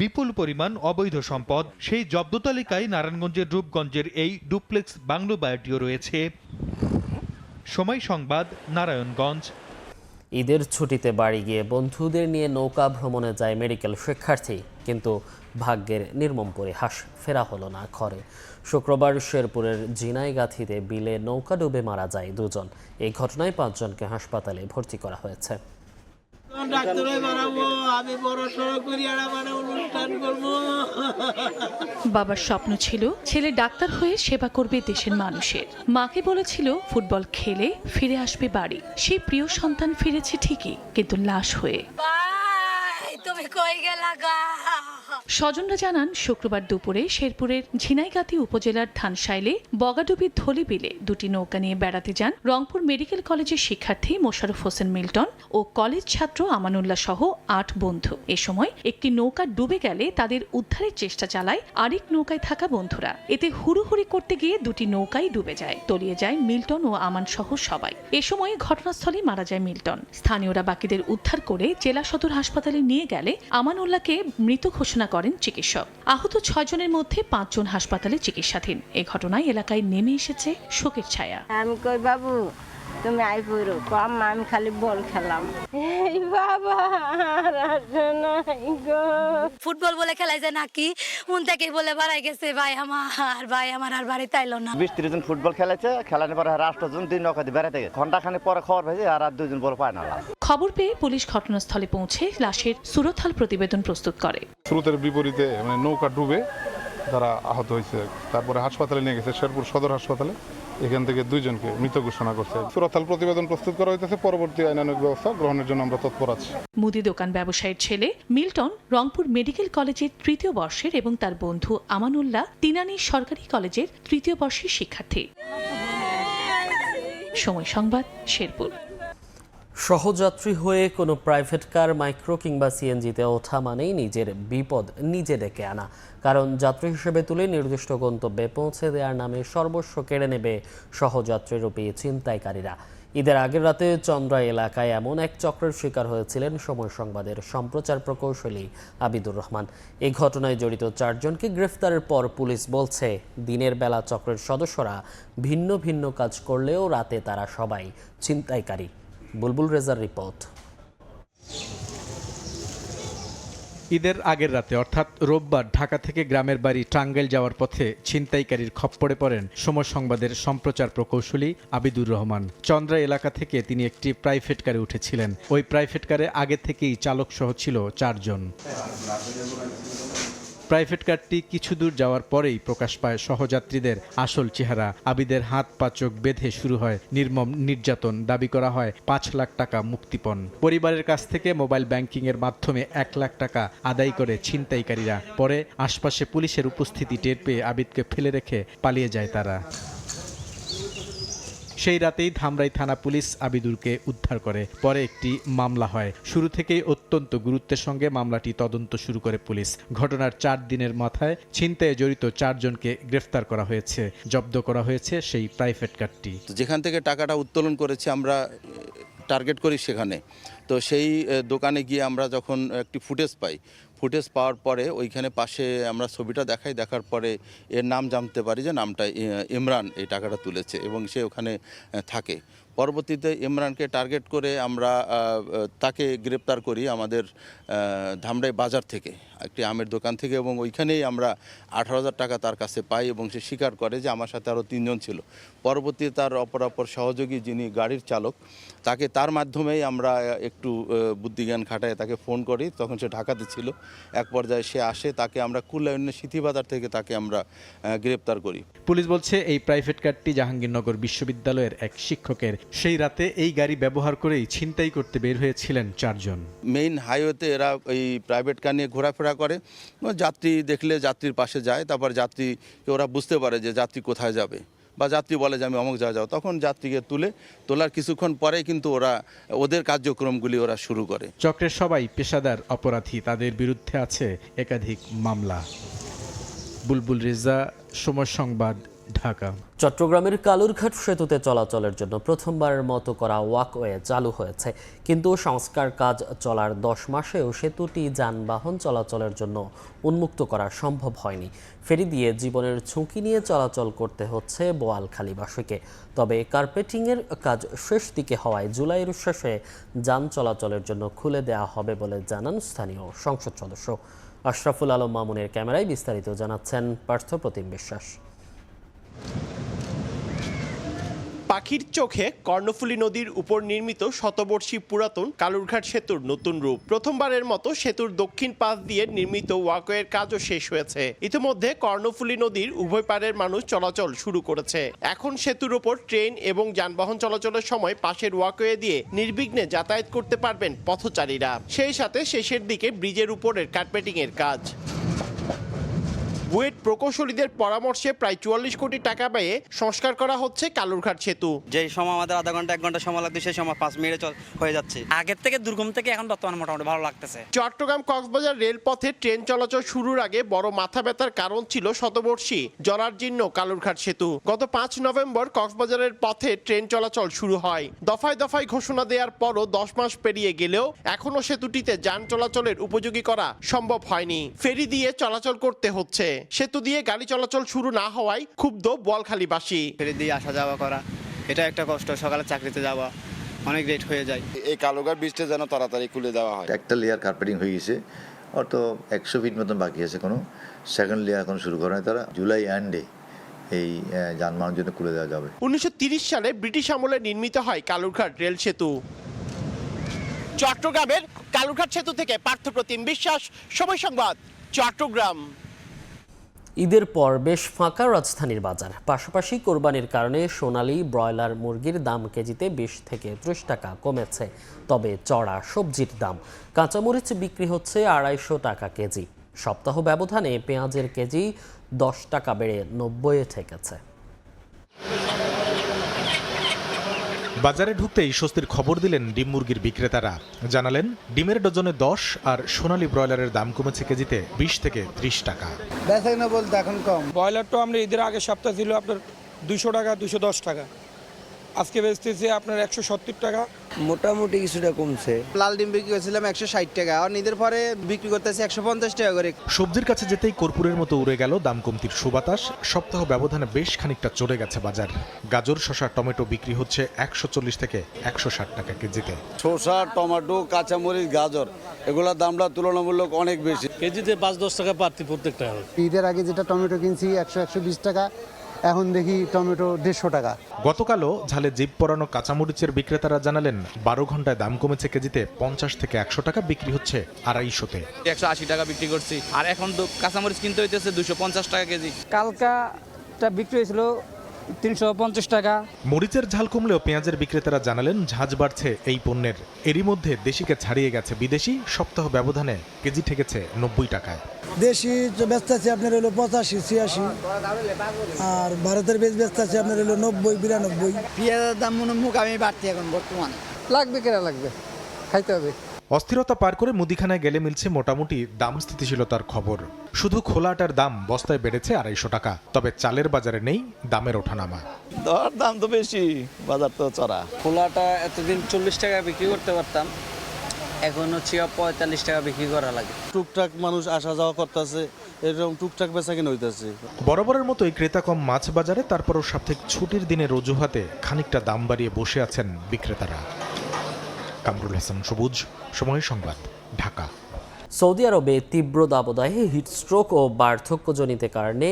বিপুল পরিমাণ অবৈধ সম্পদ। সেই জব্দ তালিকায় নারায়ণগঞ্জের রূপগঞ্জের এই ডুপ্লেক্স বাংলো বাড়িটিও রয়েছে। সময় সংবাদ, নারায়ণগঞ্জ। ঈদের ছুটিতে বাড়ি গিয়ে বন্ধুদের নিয়ে নৌকা ভ্রমণে যায় মেডিকেল শিক্ষার্থী, কিন্তু ভাগ্যের নির্মম পরিহাস, ফেরা হলো না ঘরে। শুক্রবার শেরপুরের জিনাইগাথিতে বিলে নৌকা ডুবে মারা যায় 2 জন। এই ঘটনায় 5 জনকে হাসপাতালে ভর্তি করা হয়েছে। বাবার স্বপ্ন ছিল ছেলে ডাক্তার হয়ে সেবা করবে দেশের মানুষের। মাকে বলেছিল ফুটবল খেলে ফিরে আসবে বাড়ি। সেই প্রিয় সন্তান ফিরেছে ঠিকই, কিন্তু লাশ হয়ে। স্বজনরা জানান, শুক্রবার দুপুরে শেরপুরের ঝিনাইগাতি উপজেলার ধানসাইলে বগাডুবির ধলি বিলে 2টি নৌকা নিয়ে বেড়াতে যান রংপুর মেডিকেল কলেজের শিক্ষার্থী মোশাররফ হোসেন মিল্টন ও কলেজ ছাত্র আমানুল্লাহ সহ 8 বন্ধু। এ সময় একটি নৌকা ডুবে গেলে তাদের উদ্ধারের চেষ্টা চালায় আরেক নৌকায় থাকা বন্ধুরা। এতে হুড়োহুড়ি করতে গিয়ে 2টি নৌকাই ডুবে যায়, তলিয়ে যায় মিল্টন ও আমান সহ সবাই। এ সময় ঘটনাস্থলেই মারা যায় মিল্টন। স্থানীয়রা বাকিদের উদ্ধার করে জেলা সদর হাসপাতালে নিয়ে গেলে আমানুল্লাহকে মৃত ঘোষণা করেন চিকিৎসক। আহত 6 জনের মধ্যে 5 জন হাসপাতালে চিকিৎসাধীন। এই ঘটনায় এলাকায় নেমে এসেছে শোকের ছায়া। আমি কই বাবু তুমি আই পড়ো, কম আমি খালি বল খেলাম। এই বাবা ফুটবল বলে খেলাই যায় নাকি উন থেকে বলে বাড়াই গেছে ভাই আমার আর বাড়িতে আইলো না। 20-30 জন ফুটবল খেলেছে, খেলানোর পরে 8 জন 2 নৌকা দিয়ে বেড়াতে গেছে। ঘন্টাখানেক পরে খবর পেয়েছে আর 2 জন বল পায় না। খবর পেয়ে পুলিশ ঘটনাস্থলে পৌঁছে লাশের সুরতহাল প্রতিবেদন প্রস্তুত করে। স্রোতের বিপরীতে নৌকা ডুবে যারা আহত হয়েছে, তারপরে হাসপাতালে নিয়ে গেছে, শেরপুর সদর হাসপাতালে। এখান থেকে 2 জনকে মৃত ঘোষণা করছে। সুরতহাল প্রতিবেদন প্রস্তুত করা হইতেছে, পরবর্তী আইনানুগ ব্যবস্থা গ্রহণের জন্য আমরা তৎপর আছি। মুদি দোকান ব্যবসায়ীর ছেলে মিল্টন রংপুর মেডিকেল কলেজের 3য় বর্ষের এবং তার বন্ধু আমানুল্লাহ তিনানী সরকারি কলেজের 3য় বর্ষের শিক্ষার্থী। সময় সংবাদ, শেরপুর। সহযাত্রী হয়ে কোনো প্রাইভেট কার, মাইক্রো কিংবা সিএনজিতে ওঠা মানেই নিজের বিপদ নিজে ডেকে আনা। কারণ যাত্রী হিসেবে তুলে নির্দিষ্ট গন্তব্যে পৌঁছে দেওয়ার নামে সর্বস্ব কেড়ে নেবে সহযাত্রীরূপী ছিনতাইকারীরা। ঈদের আগের রাতে চন্দ্রা এলাকায় এমন এক চক্রের শিকার হয়েছিলেন সময় সংবাদের সম্প্রচার প্রকৌশলী আবিদুর রহমান। এই ঘটনায় জড়িত 4 জনকে গ্রেফতারের পর পুলিশ বলছে, দিনের বেলা চক্রের সদস্যরা ভিন্ন ভিন্ন কাজ করলেও রাতে তারা সবাই ছিনতাইকারী। বুলবুল রেজার রিপোর্ট। ঈদের আগের রাতে অর্থাৎ রোববার ঢাকা থেকে গ্রামের বাড়ি টাঙ্গাইল যাওয়ার পথে ছিনতাইকারীর খপ্পরে পড়েন সময় সংবাদের সম্প্রচার প্রকৌশলী আবিদুর রহমান। চন্দ্রা এলাকা থেকে তিনি একটি প্রাইভেট কারে উঠেছিলেন। ওই প্রাইভেট কারে আগে থেকেই চালক সহ ছিল 4 জন। প্রাইভেট কারটি কিছু দূর যাওয়ার পরেই প্রকাশ পায় সহযাত্রীদের আসল চেহারা। আবিদের হাত পা চোখ বেঁধে শুরু হয় নির্মম নির্যাতন। দাবি করা হয় 5 লাখ টাকা মুক্তিপণ। পরিবারের কাছ থেকে মোবাইল ব্যাংকিং এর মাধ্যমে 1 লাখ টাকা আদায় করে ছিনতাইকারীরা। পরে আশপাশে পুলিশের উপস্থিতি টের পেয়ে আবিদকে ফেলে রেখে পালিয়ে যায় তারা। সেই রাতেই ধামরাই থানা পুলিশ আবিদুরকে উদ্ধার করে। পরে একটি মামলা হয়। শুরু থেকেই অত্যন্ত গুরুত্বের সঙ্গে মামলাটি তদন্ত শুরু করে পুলিশ। ঘটনার 4 দিনের মাথায় ছিনতাইয়ে জড়িত 4 জনকে গ্রেফতার করা হয়েছে। জব্দ করা হয়েছে সেই প্রাইভেট কারটি। যেখান থেকে টাকাটা উত্তোলন করেছে আমরা টার্গেট করি সেখানে। তো সেই দোকানে গিয়ে আমরা যখন একটি ফুটেজ পাওয়ার পরে ওইখানে পাশে আমরা ছবিটা দেখার পরে এর নাম জানতে পারি যে নামটা ইমরান এই টাকাটা তুলেছে এবং সে ওখানে থাকে। পরবর্তীতে ইমরানকে টার্গেট করে আমরা তাকে গ্রেপ্তার করি আমাদের ধামরাই বাজার থেকে একটি আমের দোকান থেকে, এবং ওইখানেই আমরা 18,000 টাকা তার কাছে পাই এবং সে স্বীকার করে যে আমার সাথে আরও 3 জন ছিল। পরবর্তীতে তার অপরাপর সহযোগী যিনি গাড়ির চালক তার মাধ্যমেই আমরা একটু বুদ্ধিজ্ঞান খাটায় তাকে ফোন করি। তখন সে ঢাকাতে ছিল। এক পর্যায়ে সে আসে, তাকে আমরা কুল্লায়নের সিথিবাজার থেকে তাকে আমরা গ্রেপ্তার করি। পুলিশ বলছে এই প্রাইভেট কারটি জাহাঙ্গীরনগর বিশ্ববিদ্যালয়ের এক শিক্ষকের। সেই রাতে এই গাড়ি ব্যবহার করেই ছিনতাই করতে বের হয়েছিলেন 4 জন। মেইন হাইওয়েতে এরা এই প্রাইভেট কার নিয়ে ঘোরাফেরা করে। যাত্রী দেখলে যাত্রীর পাশে যায়, তারপর যাত্রীকে ওরা বুঝতে পারে যে যাত্রী কোথায় যাবে, বা যাত্রী বলে যে আমি অমুক জায়গায় যাও, তখন যাত্রীকে তোলার কিছুক্ষণ পরেই কিন্তু ওদের কার্যক্রমগুলি ওরা শুরু করে। চক্রের সবাই পেশাদার অপরাধী। তাদের বিরুদ্ধে আছে একাধিক মামলা। বুলবুল রেজা, সময় সংবাদ, ঢাকা। চট্টগ্রামের কালুরঘাট সেতুতে চলাচলের জন্য প্রথমবারের মতো করা ওয়াকওয়ে চালু হয়েছে, কিন্তু সংস্কার কাজ চলার 10 মাসেও সেতুটি যানবাহন চলাচলের জন্য উন্মুক্ত করা সম্ভব হয়নি। ফেরি দিয়ে জীবনের ঝুঁকি নিয়ে চলাচল করতে হচ্ছে বোয়ালখালীবাসীকে। তবে কার্পেটিংয়ের কাজ শেষ দিকে হওয়ায় জুলাইয়ের শেষে যান চলাচলের জন্য খুলে দেওয়া হবে বলে জানান স্থানীয় সংসদ সদস্য আশরাফুল আলম মামুনের ক্যামেরায় বিস্তারিত জানাচ্ছেন পার্থপ্রতিম বিশ্বাস। পাখির চোখে কর্ণফুলী নদীর উপর নির্মিত শতবর্ষী পুরাতন কালুরঘাট সেতুর নতুন রূপ। প্রথমবারের মতো সেতুর দক্ষিণ পাশ দিয়ে নির্মিত ওয়াকওয়ের কাজও শেষ হয়েছে। ইতিমধ্যে কর্ণফুলী নদীর উভয় পারের মানুষ চলাচল শুরু করেছে। এখন সেতুর উপর ট্রেন এবং যানবাহন চলাচলের সময় পাশের ওয়াকওয়ে দিয়ে নির্বিঘ্নে যাতায়াত করতে পারবেন পথচারীরা। সেই সাথে শেষের দিকে ব্রিজের উপরের কার্পেটিং এর কাজ। বুয়েট প্রকৌশলীদের পরামর্শে প্রায় 44 কোটি টাকা ব্যয়ে সংস্কার করা হচ্ছে কালুরঘাট সেতু। যে সময় আমাদের আধা ঘন্টা 1 ঘন্টা সময় লাগছে সেই সময় 5 মিনিটে হয়ে যাচ্ছে। আগের থেকে দুর্গম থেকে এখন বর্তমানে মোটামুটি ভালো লাগতেছে। চট্টগ্রাম কক্সবাজার রেলপথে ট্রেন চলাচল শুরুর আগে বড় মাথা ব্যথার কারণ ছিল শতবর্ষী জরাজীর্ণ কালুরঘাট সেতু। গত 5 নভেম্বর কক্সবাজারের পথে ট্রেন চলাচল শুরু হয়। দফায় দফায় ঘোষণা দেওয়ার পরও 10 মাস পেরিয়ে গেলেও এখনো সেতুটিতে যান চলাচলের উপযোগী করা সম্ভব হয়নি। ফেরি দিয়ে চলাচল করতে হচ্ছে। সেতু দিয়ে গাড়ি চলাচল শুরু না হওয়ায় ক্ষুব্ধ বোয়ালখালীবাসী। ফেরি দিয়ে আসা যাওয়া করা এটা একটা কষ্ট, সকালে চাকরিতে যাওয়া অনেক লেট হয়ে যায়। এই কালুরঘাট ব্রিজটা যেন তাড়াতাড়ি খুলে দেওয়া হয়। একটা লেয়ার কার্পেটিং হয়ে গেছে, অত 100 ফিট মতন বাকি আছে, কোনো সেকেন্ড লেয়ার এখন শুরু করে তারা। জুলাই এন্ডে এই যানবাহন জন্য খুলে দেওয়া যাবে। 1930 সালে ব্রিটিশ আমলে নির্মিত হয় কালুরঘাট রেল সেতু। চট্টগ্রামের কালুরঘাট সেতু থেকে পার্থপ্রতিম বিশ্বাস, সময় সংবাদ, চট্টগ্রাম। ঈদের পর বেশ ফাঁকা রাজধানীর বাজার। পাশাপাশি কোরবানির কারণে সোনালী ব্রয়লার মুরগির দাম কেজিতে 20 থেকে 30 টাকা কমেছে। তবে চড়া সবজির দাম, কাঁচামরিচ বিক্রি হচ্ছে 250 টাকা কেজি। সপ্তাহ ব্যবধানে পেঁয়াজের কেজি 10 টাকা বেড়ে 90-এ ঠেকেছে। বাজারে ঢুকতেই স্বস্তির খবর দিলেন ডিম মুরগির বিক্রেতারা। জানালেন ডিমের ডজনে 10 আর সোনালী ব্রয়লারের দাম কমেছে কেজিতে 20 থেকে 30 টাকা। বেচা কিনা বলতে এখন কম। ব্রয়লার তো আমরা ঈদের আগের সপ্তাহ ছিল আপনার 200 টাকা 210 টাকা, আজকে বেচতেছি আপনার 170 টাকা। মোটামুটি কিছুটা কমছে। লাল ডিম বিক্রি করেছিলাম 160 টাকা, আর ঈদের পরে বিক্রি করতেছি 150 টাকা করে। সবজির কাছে যেতেই কর্পূরের মতো উড়ে গেল দাম কমতির সুবাতাস। সপ্তাহ ব্যবধানে বেশ খানিকটা চড়ে গেছে বাজার। গাজর, শসা, টমেটো বিক্রি হচ্ছে 140 থেকে 160 টাকা কেজিতে। শসা, টমেটো, কাঁচামরিচ, গাজর এগুলোর দামটা তুলনামূলক অনেক বেশি। কেজিতে 5-10 টাকা বাড়তি প্রত্যেকটা। ঈদের আগে যেটা টমেটো কিনছি 100-120 টাকা, এখন দেখি টমেটো 150 টাকা। গতকালও ঝালে জিভ পরানো কাঁচামরিচের বিক্রেতারা জানালেন 12 ঘন্টায় দাম কমেছে কেজিতে 50 থেকে 100 টাকা, বিক্রি হচ্ছে 250-তে। 180 টাকা বিক্রি করছি, আর এখন তো কাঁচামরিচ কিনতে হইতেছে 250 টাকা কেজি। কালকাটা বিক্রি হয়েছিল 350 টাকা। মরিচের ঝাল কমলেও পেঁয়াজের বিক্রেতারা জানালেন ঝাঁজ বাড়ছে এই পণ্যের। এরই মধ্যে দেশিকে ছাড়িয়ে গেছে বিদেশি। সপ্তাহ ব্যবধানে কেজি ঠেকেছে 90 টাকায়। দেশি ব্যস্ত আছে আপনার হলো 85-86, আর ভারতের বেশ ব্যস্ত আছে আপনার হলো 90-92। পেঁয়াজের দাম মোকামি বাড়তি এখন বর্তমানে। লাগবে কেনা লাগবে, খাইতে হবে। অস্থিরতা পার করে মুদিখানায় গেলে মিলছে মোটামুটি দাম স্থিতিশীলতার খবর। শুধু খোলা আটার দাম বস্তায় বেড়েছে 250 টাকা। তবে চালের বাজারে নেই দামের ওঠানামা। দাম তো বেশি, বাজার তো চড়া। খোলাটা এতদিন 40 টাকা বিক্রি করতে পারতাম, এখন হচ্ছে 45 টাকা বিক্রি করা লাগে। টুকটাক মানুষ আসা যাওয়া করতেছে, এরকম টুকটাক বেচা কিনা হইতেছে। বরাবরের মতোই ক্রেতা কম মাছ বাজারে। তারপরও সাপ্তাহিক ছুটির দিনের অজুহাতে খানিকটা দাম বাড়িয়ে বসে আছেন বিক্রেতারা। কামরুল হাসান সবুজ, সময় সংবাদ, ঢাকা। সৌদি আরবে তীব্র দাবদাহে হিটস্ট্রোক ও বার্ধক্যজনিত কারণে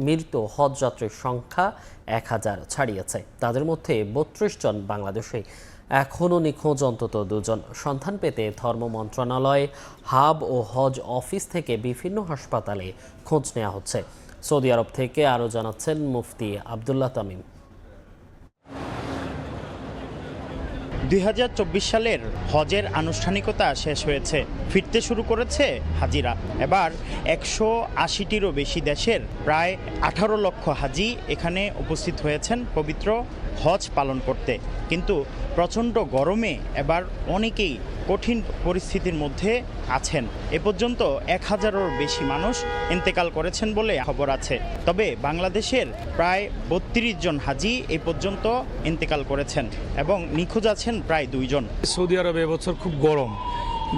মৃত হজ যাত্রীর সংখ্যা 1000 ছাড়িয়েছে। তাদের মধ্যে 32 জন বাংলাদেশে। এখনও নিখোঁজ অন্তত 2 জন। সন্ধান পেতে ধর্ম মন্ত্রণালয়, হাব ও হজ অফিস থেকে বিভিন্ন হাসপাতালে খোঁজ নেওয়া হচ্ছে। সৌদি আরব থেকে আরও জানাচ্ছেন মুফতি আবদুল্লাহ তামিম। 2024 সালের হজের আনুষ্ঠানিকতা শেষ হয়েছে, ফিরতে শুরু করেছে হাজিরা। এবার 180টিরও বেশি দেশের প্রায় 18 লক্ষ হাজি এখানে উপস্থিত হয়েছেন পবিত্র হজ পালন করতে। কিন্তু প্রচণ্ড গরমে এবার অনেকেই কঠিন পরিস্থিতির মধ্যে আছেন। এ পর্যন্ত 1000-এরও বেশি মানুষ ইন্তেকাল করেছেন বলে খবর আছে। তবে বাংলাদেশের প্রায় 32 জন হাজি এ পর্যন্ত ইন্তেকাল করেছেন এবং নিখোঁজ আছেন প্রায় 2 জন। সৌদি আরবে এবছর খুব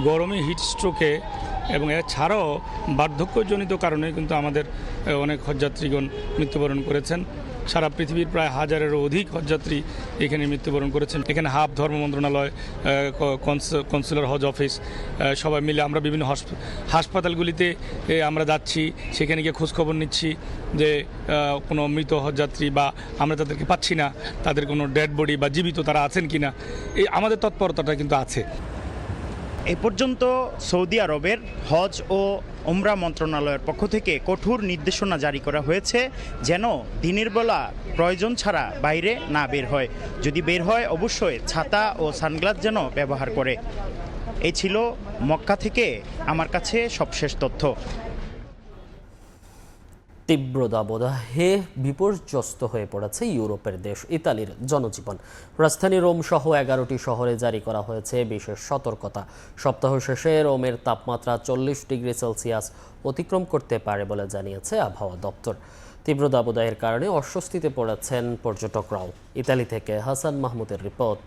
গরমে হিটস্ট্রোকে এবং এছাড়াও বার্ধক্যজনিত কারণে কিন্তু আমাদের অনেক হজযাত্রীগণ মৃত্যুবরণ করেছেন। সারা পৃথিবীর প্রায় 1000-এরও অধিক হজযাত্রী এখানে মৃত্যুবরণ করেছেন। এখানে হাব, ধর্ম মন্ত্রণালয়, কনসুলার হজ অফিস সবাই মিলে আমরা বিভিন্ন হাসপাতালগুলিতে আমরা যাচ্ছি, সেখানে গিয়ে খোঁজখবর নিচ্ছি যে কোনো মৃত হজযাত্রী বা আমরা তাদেরকে পাচ্ছি না, তাদের কোনো ডেড বডি বা জীবিত তারা আছেন কিনা, এই আমাদের তৎপরতাটা কিন্তু আছে। এ পর্যন্ত সৌদি আরবের হজ ও ওমরা মন্ত্রণালয়ের পক্ষ থেকে কঠোর নির্দেশনা জারি করা হয়েছে যেন দিনের বেলা প্রয়োজন ছাড়া বাইরে না বের হয়। যদি বের হয় অবশ্যই ছাতা ও সানগ্লাস যেন ব্যবহার করে। এই ছিল মক্কা থেকে আমার কাছে সবশেষ তথ্য। তীব্র দাবদাহে বিপর্যস্ত হয়ে পড়েছে ইউরোপের দেশ ইতালির জনজীবন। রাজধানী রোম সহ 11টি শহরে জারি করা হয়েছে বিশেষ সতর্কতা। সপ্তাহ শেষে রোমের তাপমাত্রা 40 ডিগ্রি সেলসিয়াস অতিক্রম করতে পারে বলে জানিয়েছে আবহাওয়া দপ্তর। তীব্র দাবদাহের কারণে অস্বস্তিতে পড়েছেন পর্যটকরাও। ইতালি থেকে হাসান মাহমুদের রিপোর্ট।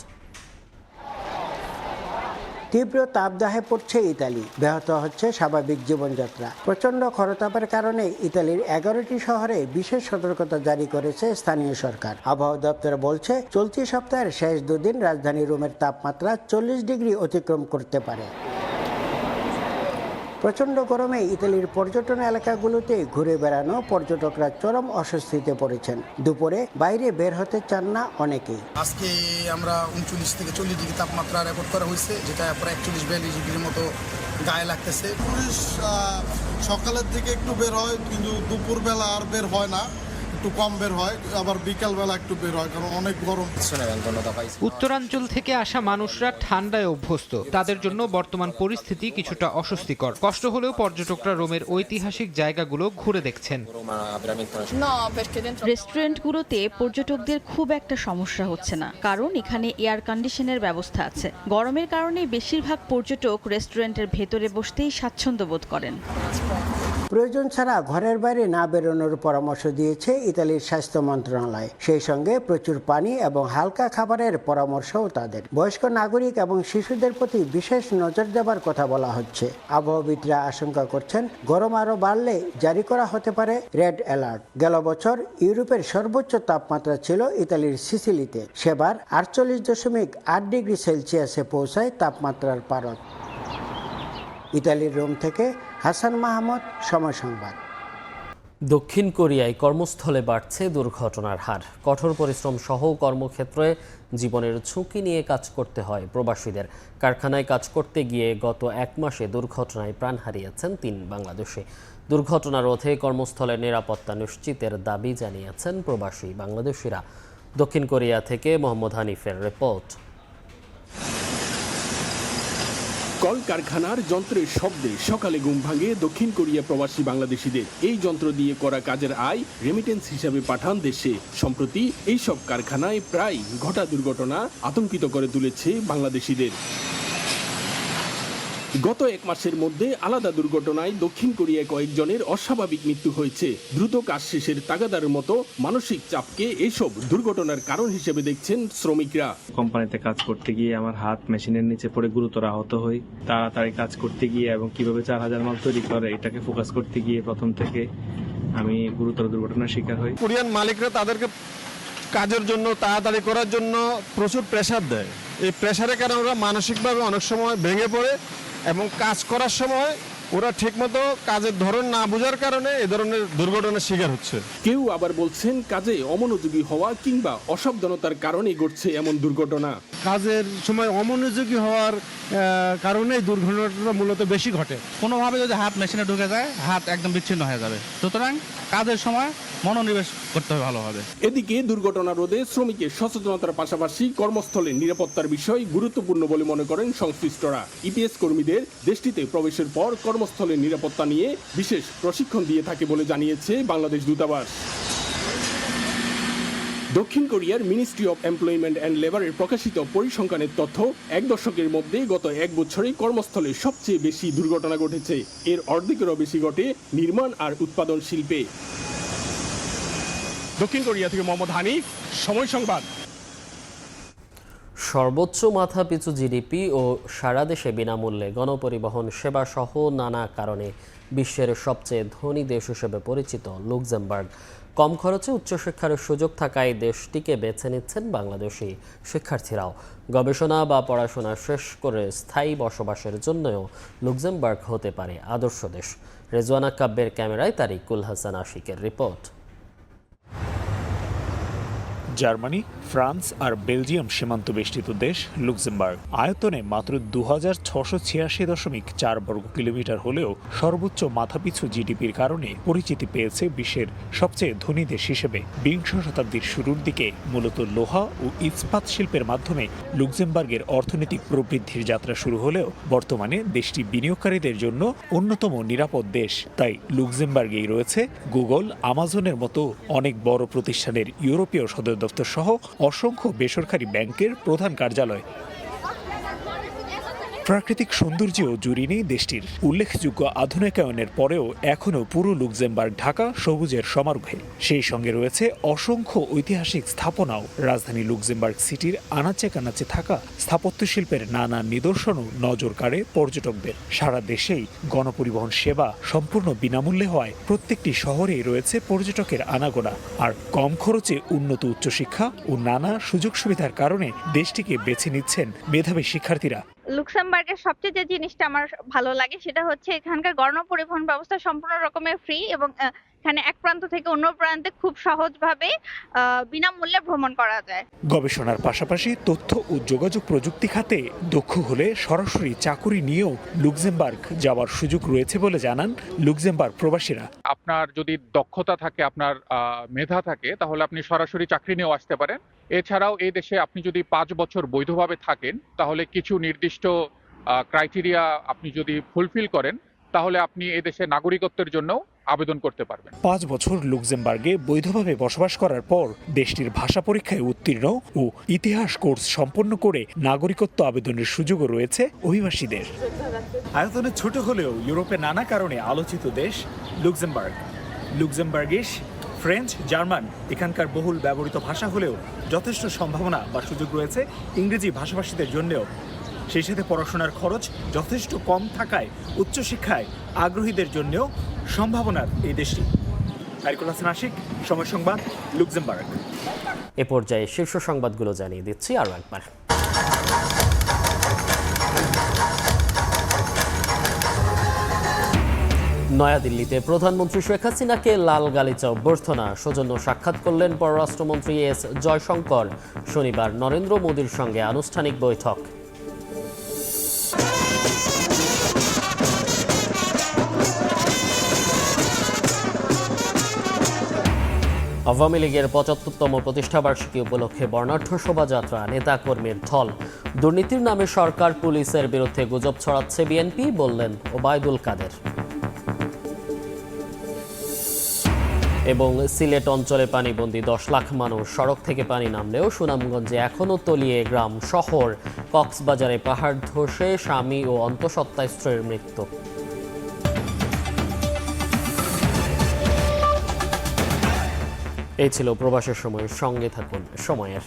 তীব্র তাপদাহে পড়ছে ইতালি, ব্যাহত হচ্ছে স্বাভাবিক জীবনযাত্রা। প্রচণ্ড খরতাপের কারণে ইতালির 11টি শহরে বিশেষ সতর্কতা জারি করেছে স্থানীয় সরকার। আবহাওয়া দপ্তর বলছে চলতি সপ্তাহের শেষ 2 দিন রাজধানী রোমের তাপমাত্রা 40 ডিগ্রি অতিক্রম করতে পারে। প্রচণ্ড গরমে ইতালির পর্যটন এলাকাগুলোতে ঘুরে বেড়ানো পর্যটকরা চরম অস্বস্তিতে পড়েছেন। দুপুরে বাইরে বের হতে চান না অনেকেই। আজকে আমরা 39 থেকে 40 ডিগ্রি তাপমাত্রা রেকর্ড করা হয়েছে, যেটা প্রায় 41-42 ডিগ্রির মতো গায়ে লাগতেছে। পুলিশ সকালের দিকে একটু বের হয়, কিন্তু দুপুরবেলা আর বের হয় না, একটু কম বের হয়, আবার বিকালবেলা একটু বের হয়, কারণ অনেক গরম। উত্তরাঞ্চল থেকে আসা মানুষরা ঠান্ডায় অভ্যস্ত, তাদের জন্য বর্তমান পরিস্থিতি কিছুটা অস্বস্তিকর। কষ্ট হলেও পর্যটকরা রোমের ঐতিহাসিক জায়গাগুলো ঘুরে দেখছেন। রেস্টুরেন্টগুলোতে পর্যটকদের খুব একটা সমস্যা হচ্ছে না, কারণ এখানে এয়ার কন্ডিশনের ব্যবস্থা আছে। গরমের কারণে বেশিরভাগ পর্যটক রেস্টুরেন্টের ভেতরে বসতেই স্বাচ্ছন্দ্য বোধ করেন। প্রয়োজন ছাড়া ঘরের বাইরে না বেরোনোর পরামর্শ দিয়েছে ইতালির স্বাস্থ্য মন্ত্রণালয়। সেই সঙ্গে প্রচুর পানি এবং হালকা খাবারের পরামর্শও তাদের। বয়স্ক নাগরিক এবং শিশুদের প্রতি বিশেষ নজর দেবার কথা বলা হচ্ছে। আবহাওয়াবিদরা আশঙ্কা করছেন গরম আরও বাড়লে জারি করা হতে পারে রেড অ্যালার্ট। গেল বছর ইউরোপের সর্বোচ্চ তাপমাত্রা ছিল ইতালির সিসিলিতে। সেবার 48.8 ডিগ্রি সেলসিয়াসে পৌঁছায় তাপমাত্রার পারদ। ইতালির রোম থেকে হাসান মাহমুদ, সময় সংবাদ। দক্ষিণ কোরিয়ায় কর্মস্থলে বাড়ছে দুর্ঘটনার হার। কঠোর পরিশ্রম সহ কর্মক্ষেত্রে জীবনের ঝুঁকি নিয়ে কাজ করতে হয় প্রবাসীদের। কারখানায় কাজ করতে গিয়ে গত 1 মাসে দুর্ঘটনায় প্রাণ হারিয়েছেন 3 বাংলাদেশি। দুর্ঘটনা রোধে কর্মস্থলের নিরাপত্তা নিশ্চিতের দাবি জানিয়েছেন প্রবাসী বাংলাদেশিরা। দক্ষিণ কোরিয়া থেকে মোহাম্মদ হানিফের রিপোর্ট। কলকারখানার যন্ত্রের শব্দে সকালে ঘুম ভাঙে দক্ষিণ কোরিয়া প্রবাসী বাংলাদেশিদের। এই যন্ত্র দিয়ে করা কাজের আয় রেমিটেন্স হিসাবে পাঠান দেশে। সম্প্রতি এইসব কারখানায় প্রায় ঘটা দুর্ঘটনা আতঙ্কিত করে তুলেছে বাংলাদেশিদের। গত 1 মাসের মধ্যে আলাদা দুর্ঘটনায় দক্ষিণ কোরিয়ায় কয়েকজনের অস্বাভাবিক মৃত্যু হয়েছে। দ্রুত কাজ শেষের তাগাদার মতো মানসিক চাপকে এইসব দুর্ঘটনার কারণ হিসেবে দেখছেন শ্রমিকরা। কোম্পানিতে কাজ করতে গিয়ে আমার হাত মেশিনের নিচে পড়ে গুরুতর আহত হই। তাড়াতাড়ি কাজ করতে গিয়ে এবং কিভাবে 4000 মাল তৈরি করে এটাকে ফোকাস করতে গিয়ে প্রথম থেকে আমি গুরুতর দুর্ঘটনার শিকার হই। কোরিয়ান মালিকরা তাদেরকে কাজের জন্য তাড়াতাড়ি করার জন্য প্রচুর প্রেসার দেয়। এই প্রেসারের কারণে ওরা মানসিকভাবে অনেক সময় ভেঙে পড়ে এবং কাজ করার সময় ওরা ঠিকমতো কাজের ধরন না বোঝার কারণে এ ধরনের দুর্ঘটনার শিকার হচ্ছে। কেউ আবার বলছেন কাজে অমনোযোগী হওয়া কিংবা অসাবধানতার কারণে ঘটছে এমন দুর্ঘটনা। কাজের সময় অমনোযোগী হওয়ার কারণে দুর্ঘটনাটা মূলত বেশি ঘটে। কোনোভাবে যদি হাত মেশিনে ঢুকে যায় হাত একদম বিচ্ছিন্ন হয়ে যাবে। সুতরাং কাজের সময় মনোনিবেশ করতে হবে ভালোভাবে। এদিকে দুর্ঘটনা রোধে শ্রমিকের সচেতনতার পাশাপাশি কর্মস্থলে নিরাপত্তার বিষয় গুরুত্বপূর্ণ বলে মনে করেন সংশ্লিষ্টরা। ইপিএস কর্মীদের দেশটিতে প্রবেশের পর কর্মস্থলের নিরাপত্তা নিয়ে বিশেষ প্রশিক্ষণ দিয়ে থাকে বলে জানিয়েছে বাংলাদেশ দূতাবাস। দক্ষিণ কোরিয়ার মিনিস্ট্রি অফ এমপ্লয়মেন্ট অ্যান্ড লেবারের প্রকাশিত পরিসংখ্যানের তথ্য 1 দশকের মধ্যে গত 1 বছরে কর্মস্থলে সবচেয়ে বেশি দুর্ঘটনা ঘটেছে। এর অর্ধেকেরও বেশি ঘটে নির্মাণ আর উৎপাদন শিল্পে। দক্ষিণ কোরিয়া থেকে মোহাম্মদ হানিফ, সময় সংবাদ। সর্বোচ্চ মাথাপিছু জিডিপি ও সারা দেশে বিনামূল্যে গণপরিবহন সেবা সহ নানা কারণে বিশ্বের সবচেয়ে ধনী দেশ হিসেবে পরিচিত লুক্সেমবার্গ। কম খরচে উচ্চশিক্ষার সুযোগ থাকায় দেশটিকে বেছে নিচ্ছেন বাংলাদেশি শিক্ষার্থীরাও। গবেষণা বা পড়াশোনা শেষ করে স্থায়ী বসবাসের জন্যও লুক্সেমবার্গ হতে পারে আদর্শ দেশ। রেজওয়ানা কাব্যের ক্যামেরায় তারিকুল হাসান আশিকের রিপোর্ট। জার্মানি, ফ্রান্স আর বেলজিয়াম সীমান্ত বেষ্টিত দেশ লুক্সেমবার্গ। আয়তনে মাত্র 2686.4 বর্গ কিলোমিটার হলেও সর্বোচ্চ মাথাপিছু জিডিপির কারণে পরিচিতি পেয়েছে বিশ্বের সবচেয়ে ধনী দেশ হিসেবে। 20 শতাব্দীর শুরুর দিকে মূলত লোহা ও ইস্পাত শিল্পের মাধ্যমে লুক্সেমবার্গের অর্থনৈতিক প্রবৃদ্ধির যাত্রা শুরু হলেও বর্তমানে দেশটি বিনিয়োগকারীদের জন্য অন্যতম নিরাপদ দেশ। তাই লুক্সেমবার্গেই রয়েছে গুগল, আমাজনের মতো অনেক বড় প্রতিষ্ঠানের ইউরোপীয় সদর দপ্তর সহ অসংখ্য বেসরকারি ব্যাংকের প্রধান কার্যালয়। প্রাকৃতিক সৌন্দর্যেও জুড়ি নেই দেশটির। উল্লেখযোগ্য আধুনিকায়নের পরেও এখনও পুরো লুক্সেমবার্গ ঢাকা সবুজের সমারোহে। সেই সঙ্গে রয়েছে অসংখ্য ঐতিহাসিক স্থাপনাও। রাজধানী লুক্সেমবার্গ সিটির আনাচে কানাচে থাকা স্থাপত্য শিল্পের নানা নিদর্শনও নজর কাড়ে পর্যটকদের। সারা দেশেই গণপরিবহন সেবা সম্পূর্ণ বিনামূল্যে হওয়ায় প্রত্যেকটি শহরেই রয়েছে পর্যটকের আনাগোনা। আর কম খরচে উন্নত উচ্চশিক্ষা ও নানা সুযোগ সুবিধার কারণে দেশটিকে বেছে নিচ্ছেন মেধাবী শিক্ষার্থীরা। লুক্সেমবার্গের সবচেয়ে যে জিনিসটা আমার ভালো লাগে সেটা হচ্ছে এখানকার গণপরিবহন ব্যবস্থা সম্পূর্ণ রকমের ফ্রি এবং এখানে এক প্রান্ত থেকে অন্য প্রান্তে খুব সহজভাবে বিনামূল্যে ভ্রমণ করা যায়। গবেষণার পাশাপাশি তথ্য ও যোগাযোগ প্রযুক্তি খাতে দক্ষ হলে সরাসরি চাকুরি নিয়েও লুক্সেমবার্গ যাওয়ার সুযোগ রয়েছে বলে জানান লুক্সেমবার্গ প্রবাসীরা। আপনার যদি দক্ষতা থাকে, আপনার মেধা থাকে, তাহলে আপনি সরাসরি চাকরি নিয়েও আসতে পারেন। এছাড়াও এই দেশে আপনি যদি 5 বছর বৈধভাবে থাকেন তাহলে কিছু নির্দিষ্ট ক্রাইটেরিয়া আপনি যদি ফুলফিল করেন তাহলে আপনি এই দেশে নাগরিকত্বের জন্য আবেদন করতে পারবেন। 5 বছর লুক্সেমবার্গে বৈধভাবে বসবাস করার পর দেশটির ভাষা পরীক্ষায় উত্তীর্ণ ও ইতিহাস কোর্স সম্পন্ন করে নাগরিকত্ব আবেদনের সুযোগও রয়েছে অভিবাসীদের। আয়তনে ছোট হলেও ইউরোপে নানা কারণে আলোচিত দেশ লুক্সেমবার্গিশ, ফ্রেঞ্চ, জার্মান এখানকার বহুল ব্যবহৃত ভাষা হলেও যথেষ্ট সম্ভাবনা বা সুযোগ রয়েছে ইংরেজি ভাষাভাষীদের জন্যও। সেই সাথে পড়াশোনার খরচ যথেষ্ট কম থাকায় উচ্চশিক্ষায় আগ্রহীদের জন্যও সম্ভাবনার এই দেশটি। আরিকুল হাসান আশিক, সময় সংবাদ, লুক্সেমবার্গ। এ পর্যায়ে শীর্ষ সংবাদগুলো জানিয়ে দিচ্ছি আরও একবার। নয়াদিল্লিতে প্রধানমন্ত্রী শেখ হাসিনাকে লাল গালিচা অভ্যর্থনা, সৌজন্য সাক্ষাৎ করলেন পররাষ্ট্রমন্ত্রী এস জয়শঙ্কর। শনিবার নরেন্দ্র মোদীর সঙ্গে আনুষ্ঠানিক বৈঠক। আওয়ামী লীগের ৭৫তম প্রতিষ্ঠাবার্ষিকী উপলক্ষে বর্ণাঢ্য শোভাযাত্রা, নেতাকর্মীর ঢল। দুর্নীতির নামে সরকার পুলিশের বিরুদ্ধে গুজব ছড়াচ্ছে বিএনপি, বললেন ওবায়দুল কাদের। এবং সিলেট অঞ্চলে পানিবন্দী ১০ লাখ মানুষ, সড়ক থেকে পানি নামলেও সুনামগঞ্জে এখনও তলিয়ে গ্রাম শহর। কক্সবাজারে পাহাড় ধসে স্বামী ও অন্তঃসত্ত্বা স্ত্রীর মৃত্যু। এই ছিল প্রবাসের সময়। সঙ্গে থাকুন সময়ের।